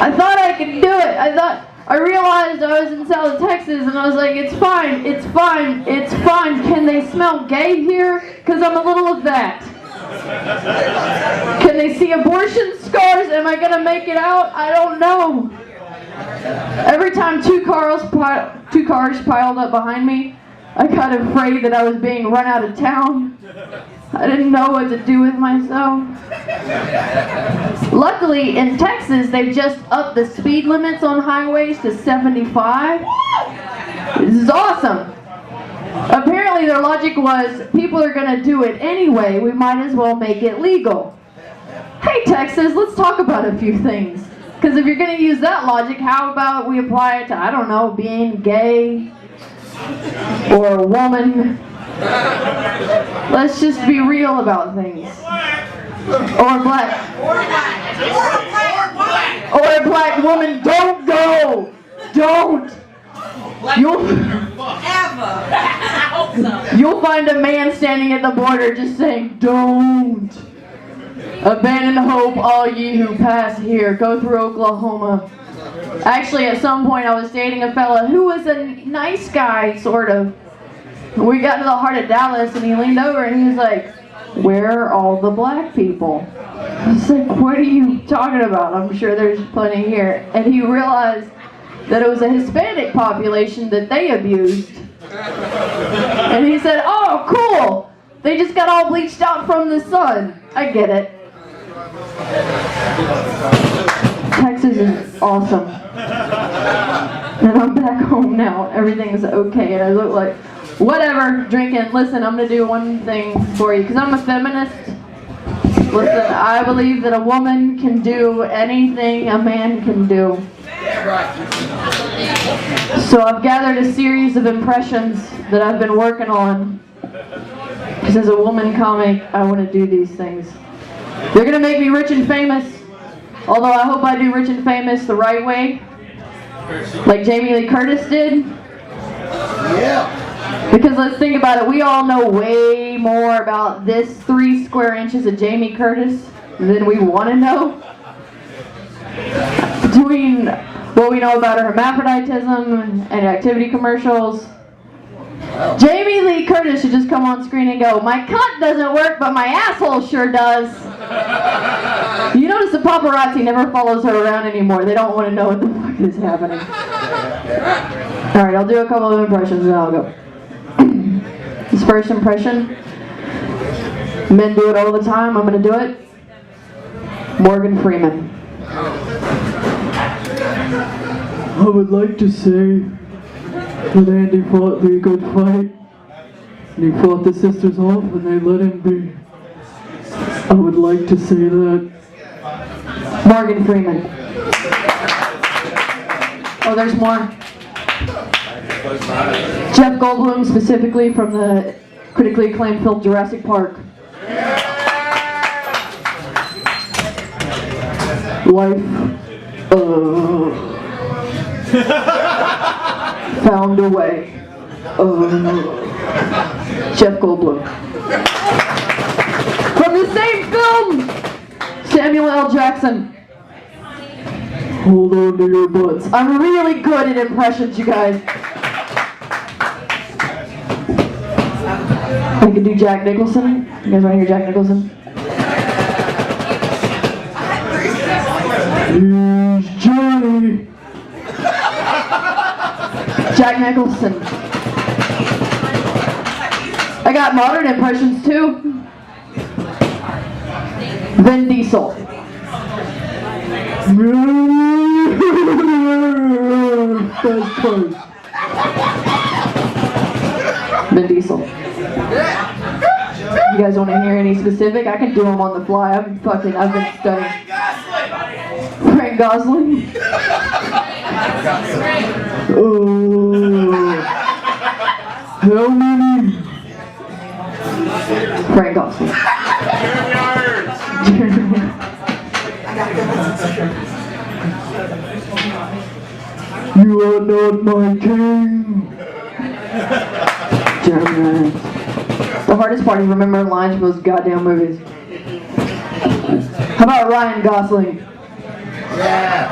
I thought I could do it. I realized I was in South Texas and I was like, it's fine, it's fine, it's fine. Can they smell gay here? Because I'm a little of that. Can they see abortion scars? Am I going to make it out? I don't know. Every time two cars piled up behind me, I got afraid that I was being run out of town. I didn't know what to do with myself. Luckily, in Texas, they've just upped the speed limits on highways to 75. This is awesome. Apparently, their logic was, people are going to do it anyway, we might as well make it legal. Hey, Texas, let's talk about a few things. Because if you're going to use that logic, how about we apply it to, I don't know, being gay or a woman? Let's just be real about things. Or black. Or a black woman. Don't go. Don't. You'll find a man standing at the border just saying, don't. Abandon hope, all ye who pass here. Go through Oklahoma. Actually, at some point, I was dating a fella who was a nice guy, sort of. We got to the heart of Dallas, and he leaned over and he was like, where are all the black people? I was like, what are you talking about? I'm sure there's plenty here. And he realized that it was a Hispanic population that they abused. And he said, oh, cool. They just got all bleached out from the sun. I get it. Texas is awesome. And I'm back home now. Everything's okay. And I look like, whatever, drinking. Listen, I'm going to do one thing for you. Because I'm a feminist. Listen, I believe that a woman can do anything a man can do. So I've gathered a series of impressions that I've been working on. Because as a woman comic, I want to do these things. They're going to make me rich and famous. Although I hope I do rich and famous the right way. Like Jamie Lee Curtis did. Yeah. Because let's think about it. We all know way more about this 3 square inches of Jamie Curtis than we want to know. Between what we know about her hermaphroditism and activity commercials. Jamie Lee Curtis should just come on screen and go, my cunt doesn't work, but my asshole sure does. You notice the paparazzi never follows her around anymore. They don't want to know what the fuck is happening. Alright, I'll do a couple of impressions and then I'll go. This first impression, men do it all the time, I'm going to do it. Morgan Freeman. I would like to say that Andy fought the good fight, and he fought the sisters off, and they let him be. I would like to say that. Morgan Freeman. Oh, there's more. Jeff Goldblum, specifically from the critically acclaimed film Jurassic Park. Life found a way. Jeff Goldblum. From the same film, Samuel L. Jackson. Hold on to your butts. I'm really good at impressions, you guys. I could do Jack Nicholson. You guys want to hear Jack Nicholson? Here's Johnny. Jack Nicholson. I got modern impressions too. Vin Diesel. Vin Diesel. You guys want to hear any specific? I can do them on the fly. I've been studying. Frank Gosling. How many? Frank Gosling. You are not my king. Jeremy. The hardest part is remembering lines from those goddamn movies. How about Ryan Gosling? Yeah.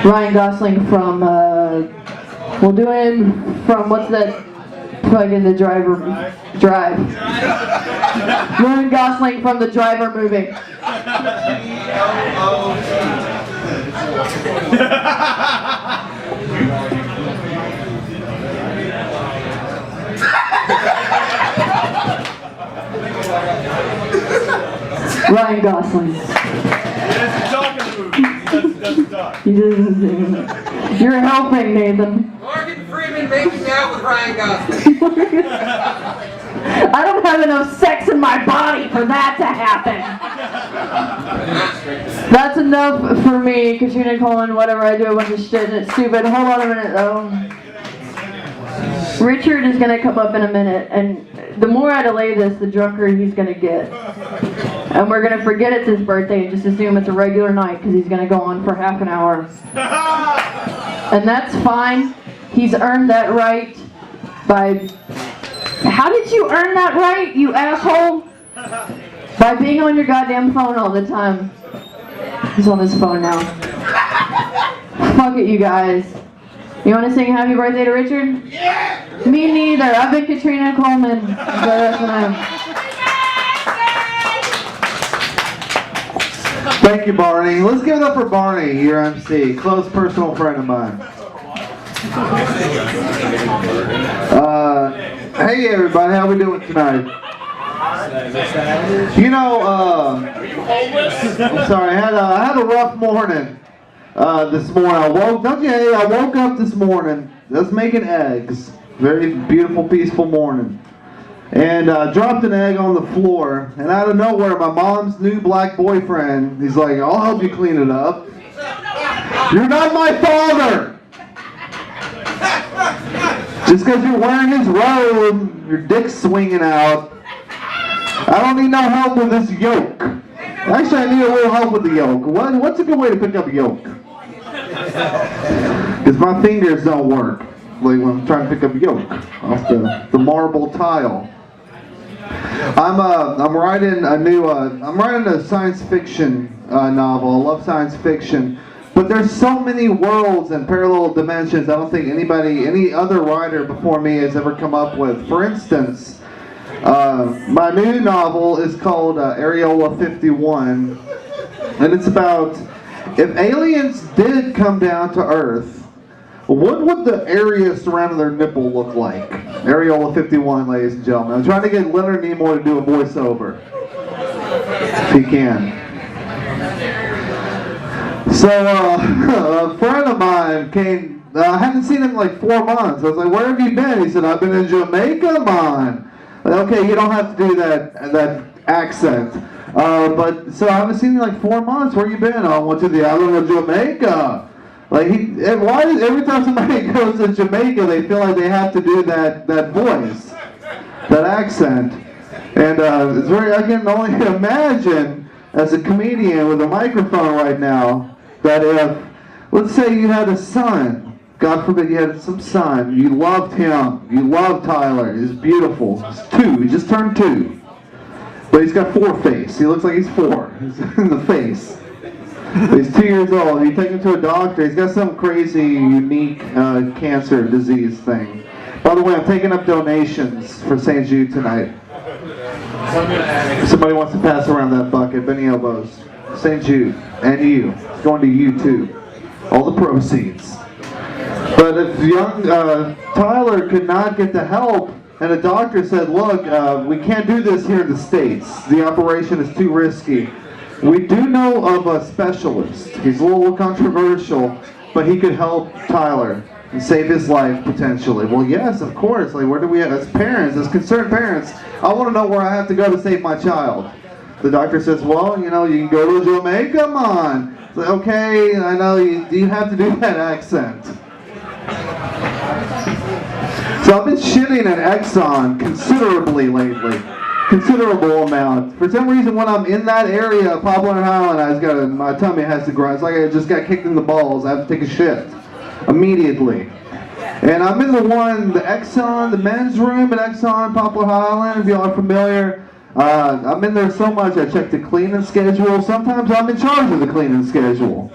Ryan Gosling from, we'll do him from, what's that fucking the Drive. Ryan Gosling from the Driver movie. Ryan Gosling. You're helping, Nathan. Morgan Freeman making out with Ryan Gosling. I don't have enough sex in my body for that to happen. That's enough for me, Katrina Coleman, whatever. I do a bunch of shit and it's stupid. Hold on a minute though. Richard is going to come up in a minute, and the more I delay this, the drunker he's going to get. And we're going to forget it's his birthday and just assume it's a regular night because he's going to go on for half an hour. And that's fine. He's earned that right by... How did you earn that right, you asshole? By being on your goddamn phone all the time. He's on his phone now. Fuck it, you guys. You want to sing happy birthday to Richard? Yeah! Me neither. I've been Katrina Coleman. Thank you, Barney. Let's give it up for Barney, your MC, close personal friend of mine. Hey everybody, how we doing tonight? You know, I'm sorry, I had a rough morning this morning. I woke up this morning, just making eggs. Very beautiful, peaceful morning. And dropped an egg on the floor, and out of nowhere, my mom's new black boyfriend, he's like, I'll help you clean it up. You're not my father! Just because you're wearing his robe, your dick's swinging out. I don't need no help with this yoke. Actually, I need a little help with the yoke. What's a good way to pick up a yoke? Because my fingers don't work. Like when I'm trying to pick up a yoke off the marble tile. I'm writing a science fiction novel. I love science fiction. But there's so many worlds and parallel dimensions I don't think any other writer before me has ever come up with. For instance, my new novel is called Areola 51, and it's about if aliens did come down to Earth, what would the area surrounding their nipple look like? Areola 51, ladies and gentlemen. I'm trying to get Leonard Nimoy to do a voiceover, if he can. So, a friend of mine came, I hadn't seen him in like 4 months. I was like, where have you been? He said, I've been in Jamaica, man. Like, okay, you don't have to do that accent. But so I haven't seen you in like 4 months. Where you been? I went to the island of Jamaica. Like why does every time somebody goes to Jamaica, they feel like they have to do that voice, that accent, and it's very. I can only imagine as a comedian with a microphone right now that if, let's say you had a son, God forbid you had some son, you loved him, you loved Tyler, he's beautiful, he's 2, he just turned 2, but he's got 4 face. He looks like he's 4. He's in the face. He's 2 years old. You take him to a doctor. He's got some crazy, unique cancer disease thing. By the way, I'm taking up donations for St. Jude tonight. If somebody wants to pass around that bucket, Benny Elbows, St. Jude, and you. It's going to you too. All the proceeds. But if young Tyler could not get the help, and a doctor said, look, we can't do this here in the States. The operation is too risky. We do know of a specialist. He's a little controversial, but he could help Tyler and save his life potentially. Well, yes, of course. Like, where do we have, as parents, as concerned parents, I want to know where I have to go to save my child. The doctor says, well, you know, you can go to Jamaica, come on. It's like, okay, I know, you have to do that accent. So I've been shitting at Exxon considerably lately. Considerable amount. For some reason, when I'm in that area of Poplar and Highland, my tummy has to grind. It's like I just got kicked in the balls. I have to take a shit immediately. And I'm in the Exxon, the men's room at Exxon, Poplar Highland, if y'all are familiar. I'm in there so much, I check the cleaning schedule. Sometimes I'm in charge of the cleaning schedule.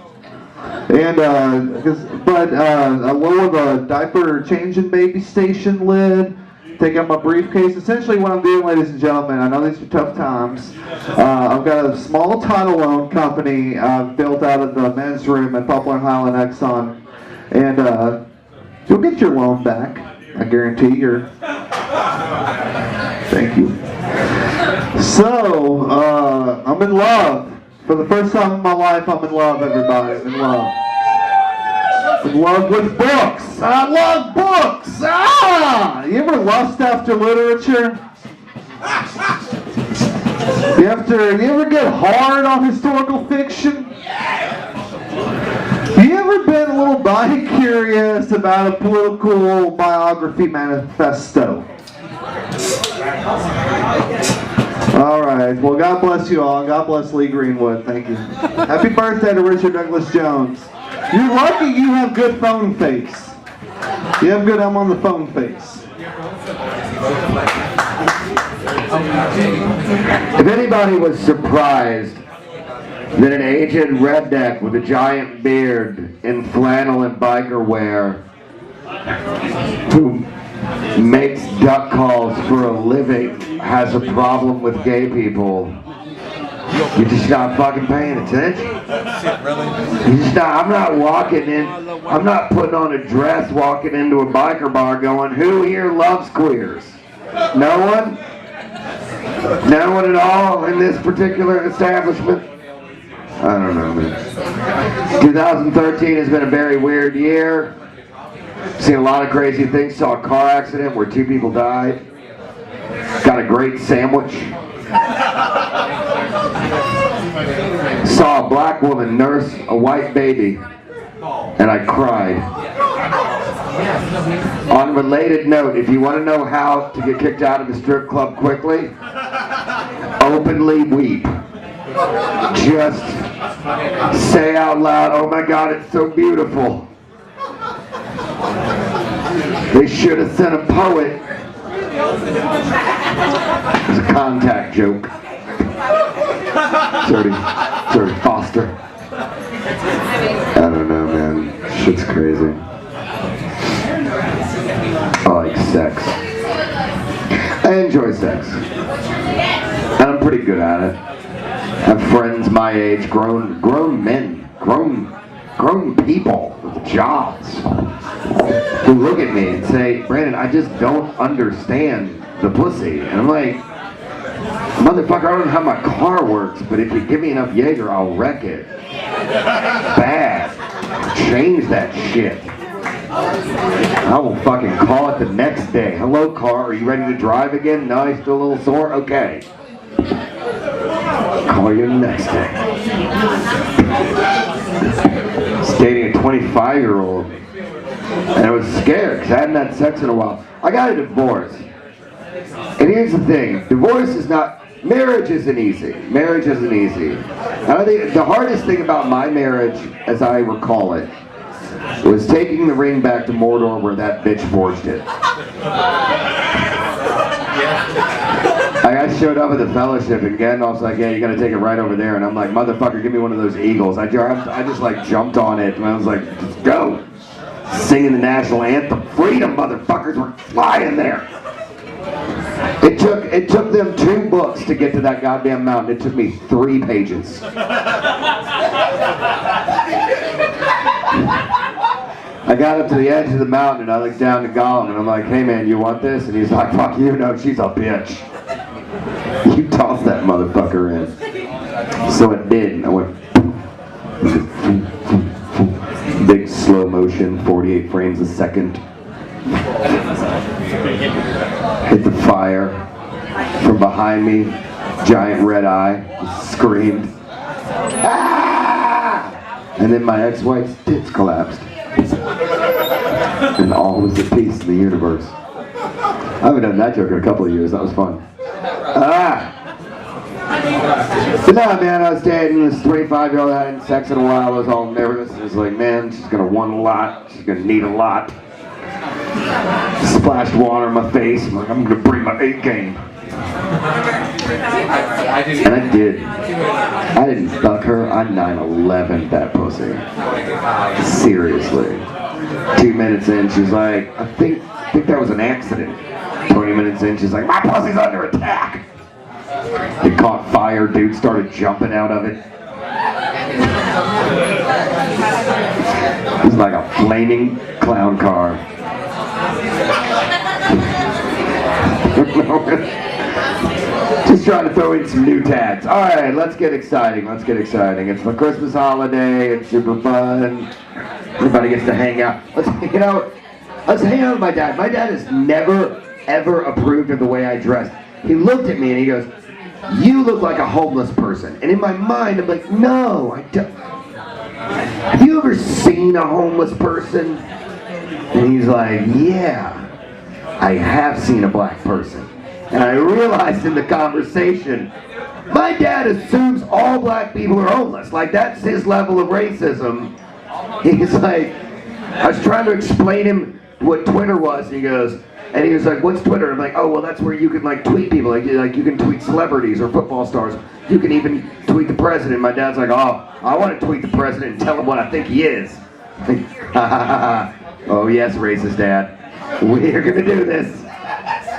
And, I lower the diaper changing baby station lid. Take out my briefcase. Essentially what I'm doing, ladies and gentlemen, I know these are tough times. I've got a small title loan company built out of the men's room at Poplar and Highland Exxon. And you'll get your loan back. I guarantee you. Thank you. So, I'm in love. For the first time in my life, I'm in love, everybody. I'm in love. In love with books. I love books. You ever lust after literature? You ever get hard on historical fiction? You ever been a little bi-curious about a political biography manifesto? All right. Well, God bless you all. God bless Lee Greenwood. Thank you. Happy birthday to Richard Douglas Jones. You're lucky you have good phone face. You have good I'm on the phone face. If anybody was surprised that an aged redneck with a giant beard in flannel and biker wear who makes duck calls for a living has a problem with gay people, you're just not fucking paying attention. You just not, I'm not putting on a dress walking into a biker bar going, who here loves queers? No one? No one at all in this particular establishment? I don't know, man. 2013 has been a very weird year. Seen a lot of crazy things. Saw a car accident where 2 people died. Got a great sandwich. Saw a black woman nurse a white baby, and I cried. On a related note, if you want to know how to get kicked out of a strip club quickly, openly weep. Just say out loud, oh my God, it's so beautiful. They should have sent a poet. It's a contact joke. Sorry, Foster. I don't know, man. Shit's crazy. I like sex. I enjoy sex. And I'm pretty good at it. I have friends my age, grown men, grown people with jobs who look at me and say, Brandon, I just don't understand the pussy. And I'm like, motherfucker, I don't know how my car works, but if you give me enough Jaeger, I'll wreck it. Bad. Change that shit. I will fucking call it the next day. Hello, car, are you ready to drive again? No, you're still a little sore? Okay. Call you next day. I was dating a 25-year-old, and I was scared because I hadn't had sex in a while. I got a divorce. And here's the thing, divorce is not, marriage isn't easy. Marriage isn't easy. And I think the hardest thing about my marriage, as I recall it, was taking the ring back to Mordor where that bitch forged it. I showed up at the fellowship and Gandalf's like, yeah, you gotta take it right over there. And I'm like, motherfucker, give me one of those eagles. I just like jumped on it and I was like, just go. Singing the national anthem. Freedom, motherfuckers, we're flying there. It took them 2 books to get to that goddamn mountain. It took me 3 pages. I got up to the edge of the mountain and I looked down to Gollum and I'm like, hey man, you want this? And he's like, fuck you, no, she's a bitch. You toss that motherfucker in. So it did, and I went big slow motion, 48 frames a second. Hit the fire from behind me, giant red eye, screamed. Ah! And then my ex-wife's tits collapsed. And all was at peace in the universe. I haven't done that joke in a couple of years, that was fun. But no, man, I was dating this 25-year-old, I hadn't sex in a while, I was all nervous. I was like, man, she's gonna want a lot, she's gonna need a lot. Splashed water on my face, I'm like, I'm gonna bring my A game. And I did. I didn't fuck her, I 9/11 that pussy. Seriously. 2 minutes in, she's like, I think that was an accident. 20 minutes in, she's like, my pussy's under attack. It caught fire, dude started jumping out of it. It was like a flaming clown car. Just trying to throw in some new tags. Alright, let's get exciting, let's get exciting. It's the Christmas holiday, it's super fun. Everybody gets to hang out. Let's hang out with my dad. My dad has never, ever approved of the way I dressed. He looked at me and he goes, you look like a homeless person. And in my mind, I'm like, no, I don't. Have you ever seen a homeless person? And he's like, yeah, I have seen a black person. And I realized in the conversation, my dad assumes all black people are homeless. Like, that's his level of racism. He's like, I was trying to explain him what Twitter was. He goes, and he was like, what's Twitter? I'm like, oh, well, that's where you can like tweet people. Like you can tweet celebrities or football stars. You can even tweet the president. My dad's like, oh, I want to tweet the president and tell him what I think he is. Oh, yes, racist dad. We're going to do this.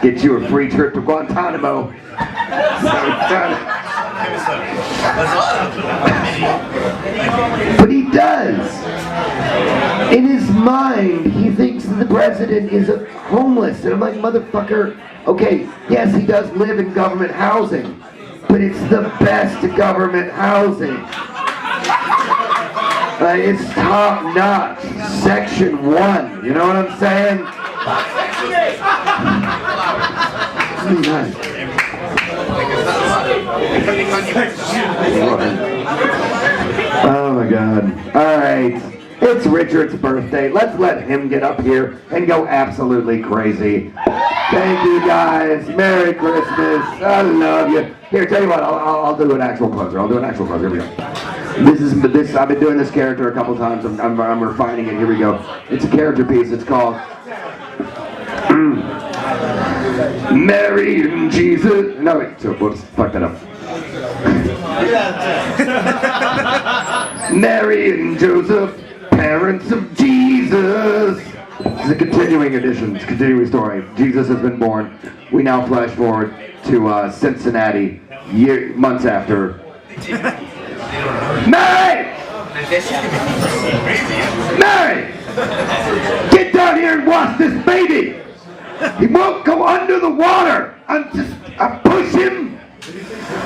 Get you a free trip to Guantanamo. But he does. In his mind, he thinks that the president is homeless. And I'm like, motherfucker, okay, yes, he does live in government housing, but it's the best government housing. It's top notch. Section 1. You know what I'm saying? Oh my God. Alright. It's Richard's birthday. Let's let him get up here and go absolutely crazy. Thank you guys. Merry Christmas. I love you. Here, tell you what, I'll do an actual closer. Here we go. I've been doing this character a couple times. I'm refining it. Here we go. It's a character piece. It's called Mary and Jesus. No, wait. So, whoops. Fuck that up. Mary and Joseph, parents of Jesus. This is a continuing edition. It's a continuing story. Jesus has been born. We now flash forward to Cincinnati, months after. Mary! Mary! Get down here and watch this baby! He won't go under the water! I'm push him!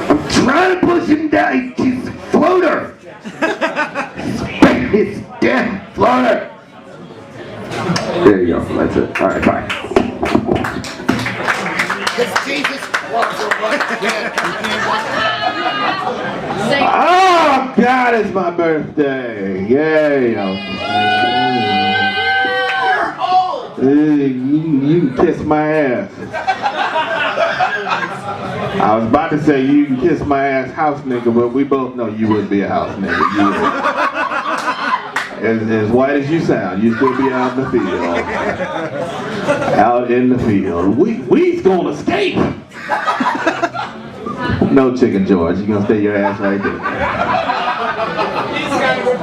I'm trying to push him down. He's a floater! He's dead floater! There you go, that's it. Alright, bye. Because Jesus walks away. Oh God, it's my birthday! Yay! You can kiss my ass. I was about to say you can kiss my ass, house nigga, but we both know you wouldn't be a house nigga. As white as you sound, you still be out in the field. Out in the field. We's gonna escape. No, Chicken George, you're gonna stay your ass right there.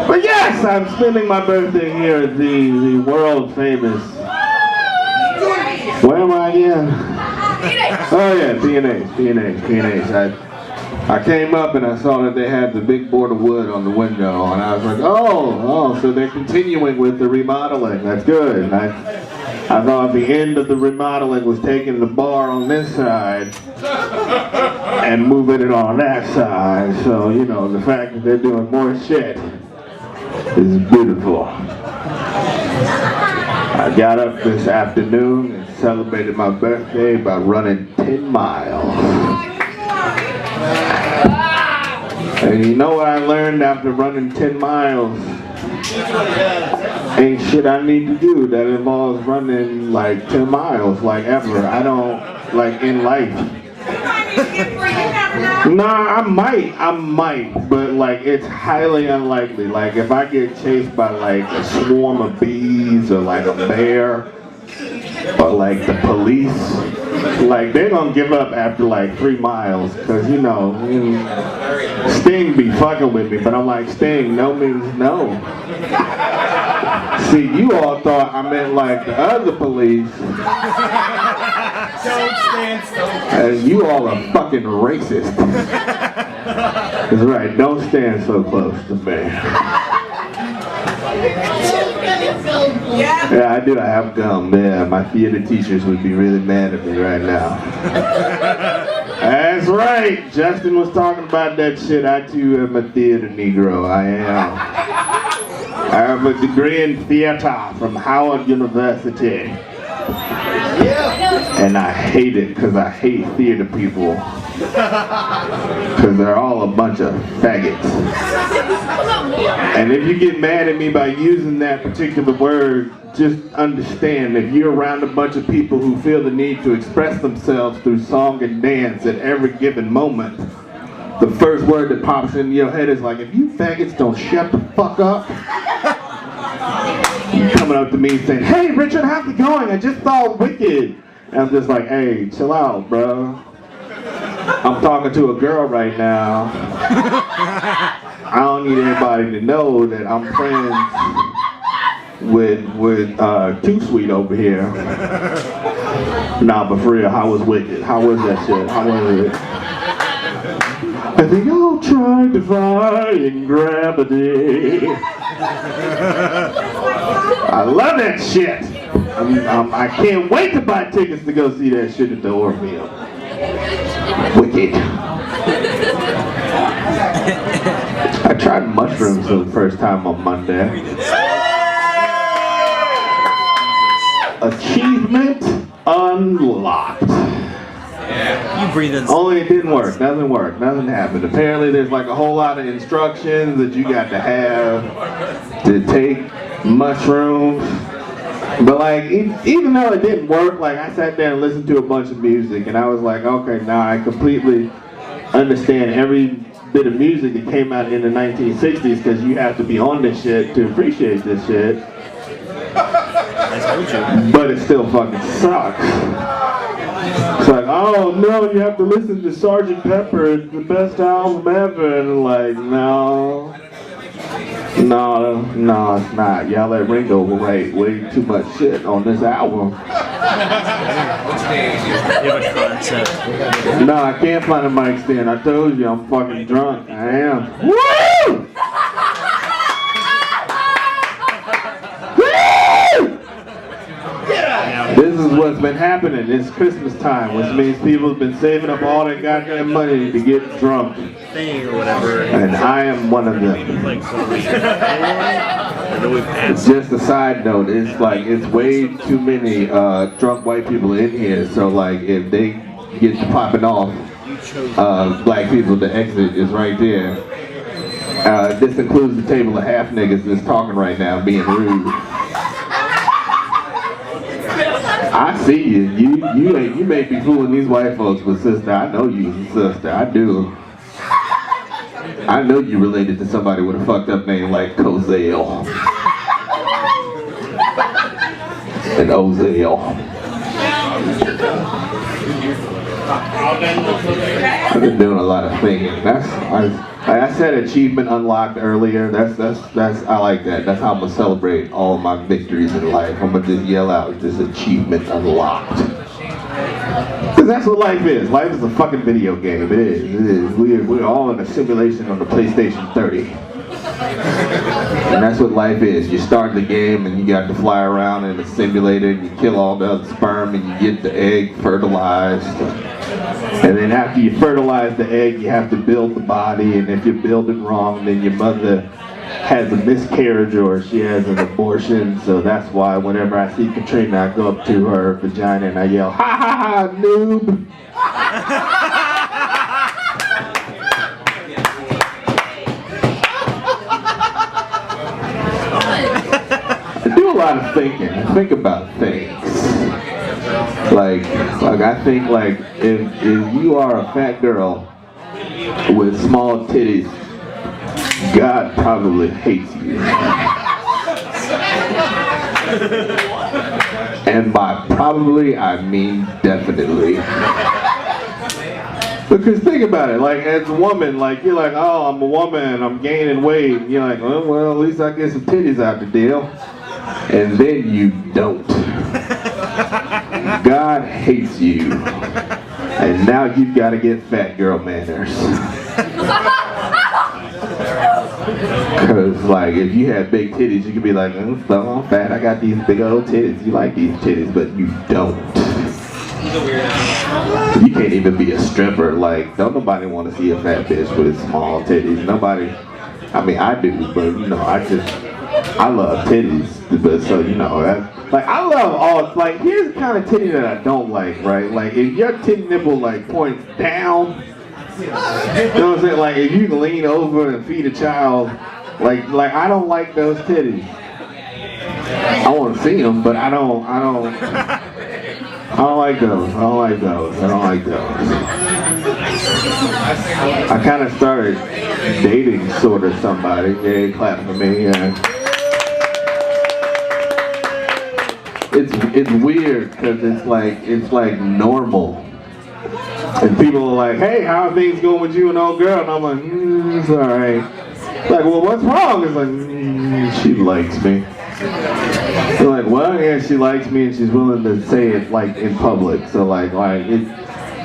But yes, I'm spending my birthday here at the world famous. Where am I again? Oh yeah, P&H. I came up and I saw that they had the big board of wood on the window, and I was like, oh, so they're continuing with the remodeling. That's good. And I thought the end of the remodeling was taking the bar on this side and moving it on that side. So, you know, the fact that they're doing more shit is beautiful. I got up this afternoon and celebrated my birthday by running 10 miles. And you know what I learned after running 10 miles? Ain't shit I need to do that involves running like 10 miles, like ever. I don't, like in life. Nah, I might, but like it's highly unlikely. Like if I get chased by like a swarm of bees or like a bear or like the police, like they're gonna give up after like 3 miles, cause you know, Sting be fucking with me, but I'm like, Sting, no means no. See, you all thought I meant like the other police. And you all are fucking racist. That's right, don't stand so close to me. Yeah, I do. I have gum. Yeah, my theater teachers would be really mad at me right now. That's right. Justin was talking about that shit. I too am a theater Negro. I am. I have a degree in theater from Howard University. And I hate it because I hate theater people. Because they're all a bunch of faggots. And if you get mad at me by using that particular word, just understand if you're around a bunch of people who feel the need to express themselves through song and dance at every given moment, the first word that pops into your head is like, if you faggots don't shut the fuck up. Coming up to me saying, hey Richard, how's it going? I just saw Wicked. And I'm just like, hey, chill out, bro. I'm talking to a girl right now. I don't need anybody to know that I'm friends with Too Sweet over here. Nah, but for real, how was Wicked? How was that shit? How was it? And they all tried to defying gravity. I love that shit. I can't wait to buy tickets to go see that shit at the Orpheum. Wicked. I tried mushrooms for the first time on Monday. Achievement unlocked. You breathe in. Only it didn't work. Nothing worked. Nothing happened. Apparently there's like a whole lot of instructions that you got to have to take mushrooms. But like, even though it didn't work, like I sat there and listened to a bunch of music and I was like, okay, now I completely understand every bit of music that came out in the 1960s because you have to be on this shit to appreciate this shit. But it still fucking sucks. It's like, oh no, you have to listen to Sgt. Pepper, it's the best album ever. And like, no, it's not. Y'all let Ringo write way too much shit on this album. No, I can't find a mic stand. I told you, I'm fucking drunk. I am. Woo! This is what's been happening. It's Christmas time, which means people have been saving up all their goddamn money to get drunk. And I am one of them. Just a side note, it's like, it's way too many drunk white people in here, so like if they get to popping off, black people. The exit is right there. This includes the table of half niggas that's talking right now, being rude. I see you. You may be fooling these white folks, but sister, I know you, sister. I do. I know you related to somebody with a fucked up name like Cozale and Ozale. I've been doing a lot of thinking. I said achievement unlocked earlier. That's I like that. That's how I'm gonna celebrate all my victories in life. I'm gonna just yell out, "This achievement unlocked." Because that's what life is. Life is a fucking video game. It is. It is. We're all in a simulation on the PlayStation 30. And that's what life is. You start the game and you got to fly around in a simulator and you kill all the other sperm and you get the egg fertilized. And then after you fertilize the egg, you have to build the body, and if you build it wrong, then your mother has a miscarriage or she has an abortion. So that's why whenever I see Katrina, I go up to her vagina and I yell, "Ha ha ha, noob!" I do a lot of thinking. I think about things. Like I think like if you are a fat girl with small titties, God probably hates you. And by probably I mean definitely. Because think about it, like as a woman, like you're like, oh, I'm a woman, I'm gaining weight. And you're like, oh, well, at least I get some titties out the deal. And then you don't. God hates you. And now you've got to get fat girl manners. Because like if you had big titties, you could be like, oh, I'm fat, I got these big old titties. You like these titties, but you don't. You can't even be a stripper. Like, don't nobody want to see a fat bitch with small titties. Nobody, I mean I do, but you know, I love titties, but so you know, like I love all, like here's the kind of titty that I don't like, right? Like if your titty nipple like points down, you know what I'm saying? Like if you can lean over and feed a child, like I don't like those titties. I want to see them, but I don't like those. I don't like those. I don't like those. I kind of started dating sort of somebody. Yeah, clap for me. Yeah. It's weird because it's like normal, and people are like, hey, how are things going with you and old girl? And I'm like, it's all right. Like, well, what's wrong? It's like, she likes me. They're like, well, yeah, she likes me, and she's willing to say it like in public. So like it,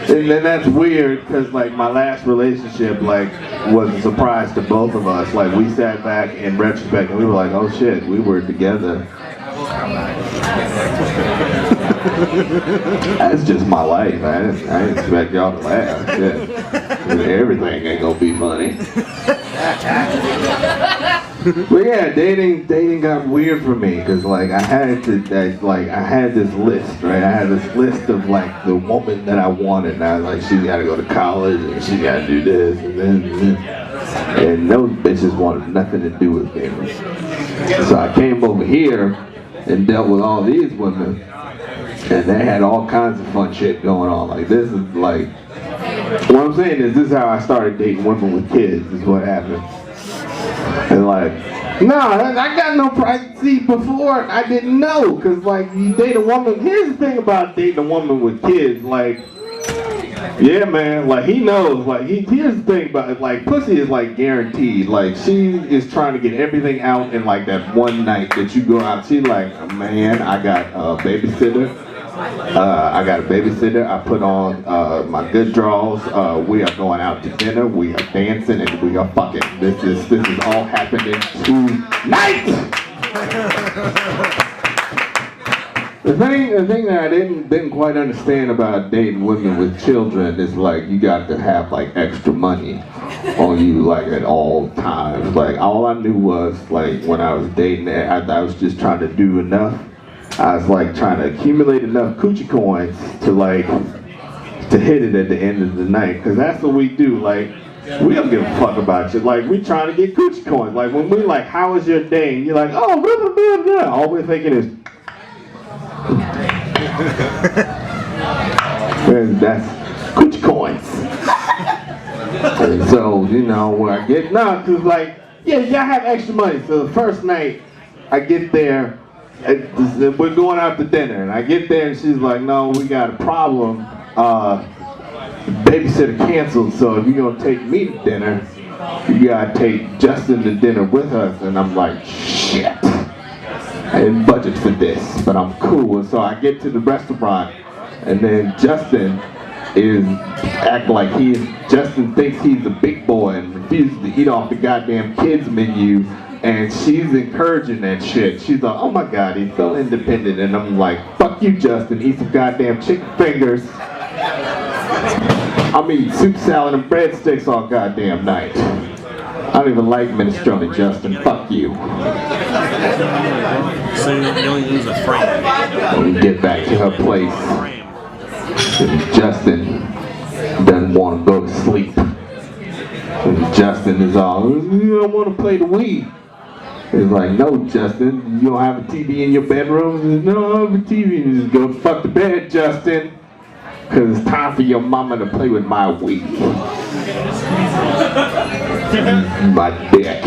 and then that's weird because like my last relationship like was a surprise to both of us. Like we sat back in retrospect and we were like, oh shit, we were together. That's just my life. I didn't expect y'all to laugh. Shit. Everything ain't gonna be funny. But yeah, dating got weird for me because like I had this list, right? I had this list of like the woman that I wanted. And I was like, she's got to go to college and she got to do this and then. And those bitches wanted nothing to do with me. So I came over here and dealt with all these women, and they had all kinds of fun shit going on. Like this is like, what I'm saying is this is how I started dating women with kids, is what happened. And like, no, I got no privacy before. I didn't know, because like you date a woman, here's the thing about dating a woman with kids, like, yeah man, like he knows, like here's the thing about it, like pussy is like guaranteed. Like she is trying to get everything out in like that one night that you go out. She's like, man, I got a babysitter. I put on my good draws. We are going out to dinner. We are dancing and we are fucking. This is all happening tonight. The thing that I didn't quite understand about dating women with children is like you got to have like extra money on you like at all times. Like all I knew was like when I was dating, I was just trying to do enough. I was like trying to accumulate enough coochie coins to like to hit it at the end of the night, because that's what we do. Like, we don't give a fuck about you. Like, we trying to get Gucci coins. Like, when we like, how was your day? And you're like, oh, blah, blah, blah, blah. All we're thinking is, and that's Gucci coins. And so, you know, when I get, cause like, yeah, y'all have extra money. So the first night, I get there, we're going out to dinner, and I get there and she's like, no, we got a problem. Babysitter canceled, so if you're gonna take me to dinner, you gotta take Justin to dinner with us. And I'm like, shit. I didn't budget for this, but I'm cool. And so I get to the restaurant, and then Justin is acting like Justin thinks he's a big boy and refuses to eat off the goddamn kids menu. And she's encouraging that shit. She's like, oh my God, he's so independent. And I'm like, fuck you, Justin, eat some goddamn chicken fingers. I'm eating soup, salad, and breadsticks all goddamn night. I don't even like minestrone, Justin. Fuck you. So you only use a frame. When we get back to her place, Justin doesn't want to go to sleep. And Justin is all, you don't want to play the Wii. He's like, no, Justin, you don't have a TV in your bedroom? He says, no, I don't have a TV. He says, go fuck the bed, Justin. Because it's time for your mama to play with my Wii. My dick.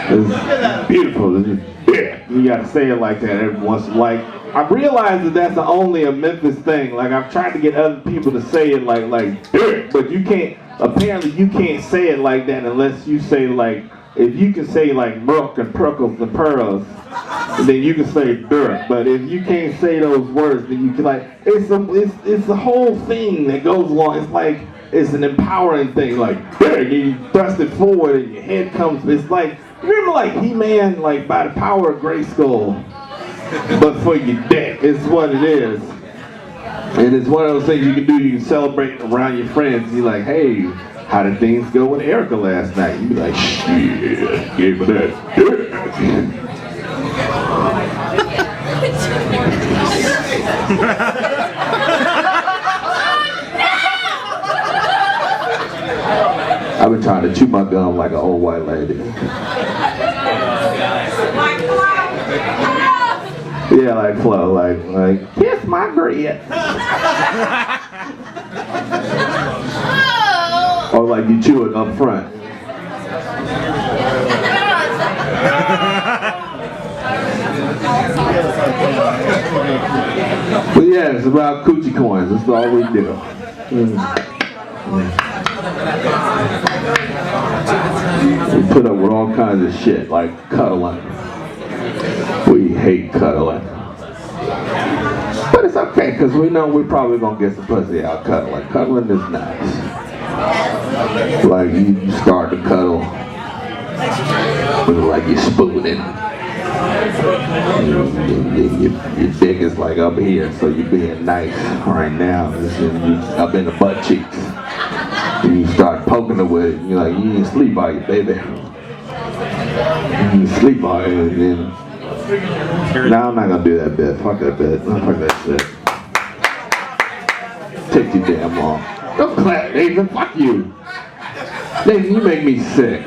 It's beautiful. This is dick. You gotta say it like that every once in a while. Like, I realize that that's only a Memphis thing. Like, I've tried to get other people to say it like dick, but you can't, apparently you can't say it like that unless you say like, if you can say like milk and prickles and pearls, then you can say dirt. But if you can't say those words, then you can like, it's a whole thing that goes along. It's like, it's an empowering thing, like, dirt, you thrust it forward and your head comes, it's like, remember like He-Man, like by the power of Grayskull, but for your dick, it's what it is. And it's one of those things you can do, you can celebrate around your friends. You're like, hey, how did things go with Erica last night? You be like, shit, gave her that dick. I've been trying to chew my gum like an old white lady. Yeah, like Flo, like kiss my grits. Or like you chew it up front. But yeah, it's about coochie coins. That's all we do. We put up with all kinds of shit, like cuddling. We hate cuddling. But it's okay, because we know we're probably going to get some pussy out cuddling. Cuddling is nice. Like, you start to cuddle, like you're spooning. Your dick is like up here, so you're being nice right now. Up in the butt cheeks. And you start poking her with it, and you're like, you ain't sleep, are you, baby? You ain't sleep, are you? And then, no, I'm not gonna do that bit. Fuck that bit. Fuck that shit. Take too damn long. Don't clap, Nathan. Fuck you. Nathan, you make me sick.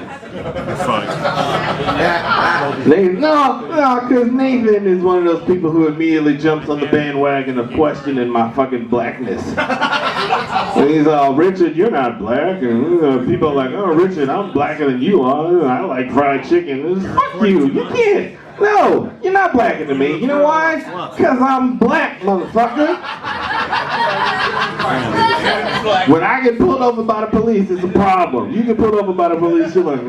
Nathan, no, because Nathan is one of those people who immediately jumps on the bandwagon of questioning my fucking blackness. And he's all, Richard, you're not black. And people are like, oh, Richard, I'm blacker than you are. I like fried chicken. Fuck you. You can't. No, you're not blacker than me. You know why? Because I'm black, motherfucker. When I get pulled over by the police, it's a problem. You get pulled over by the police, you're like,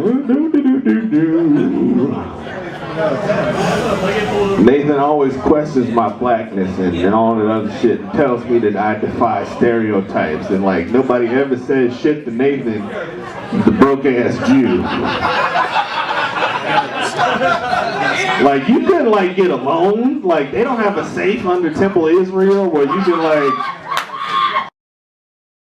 Nathan always questions my blackness and all that other shit and tells me that I defy stereotypes. And like, nobody ever says shit to Nathan, the broke-ass Jew. Like, you couldn't like get a loan. Like, they don't have a safe under Temple Israel where you can like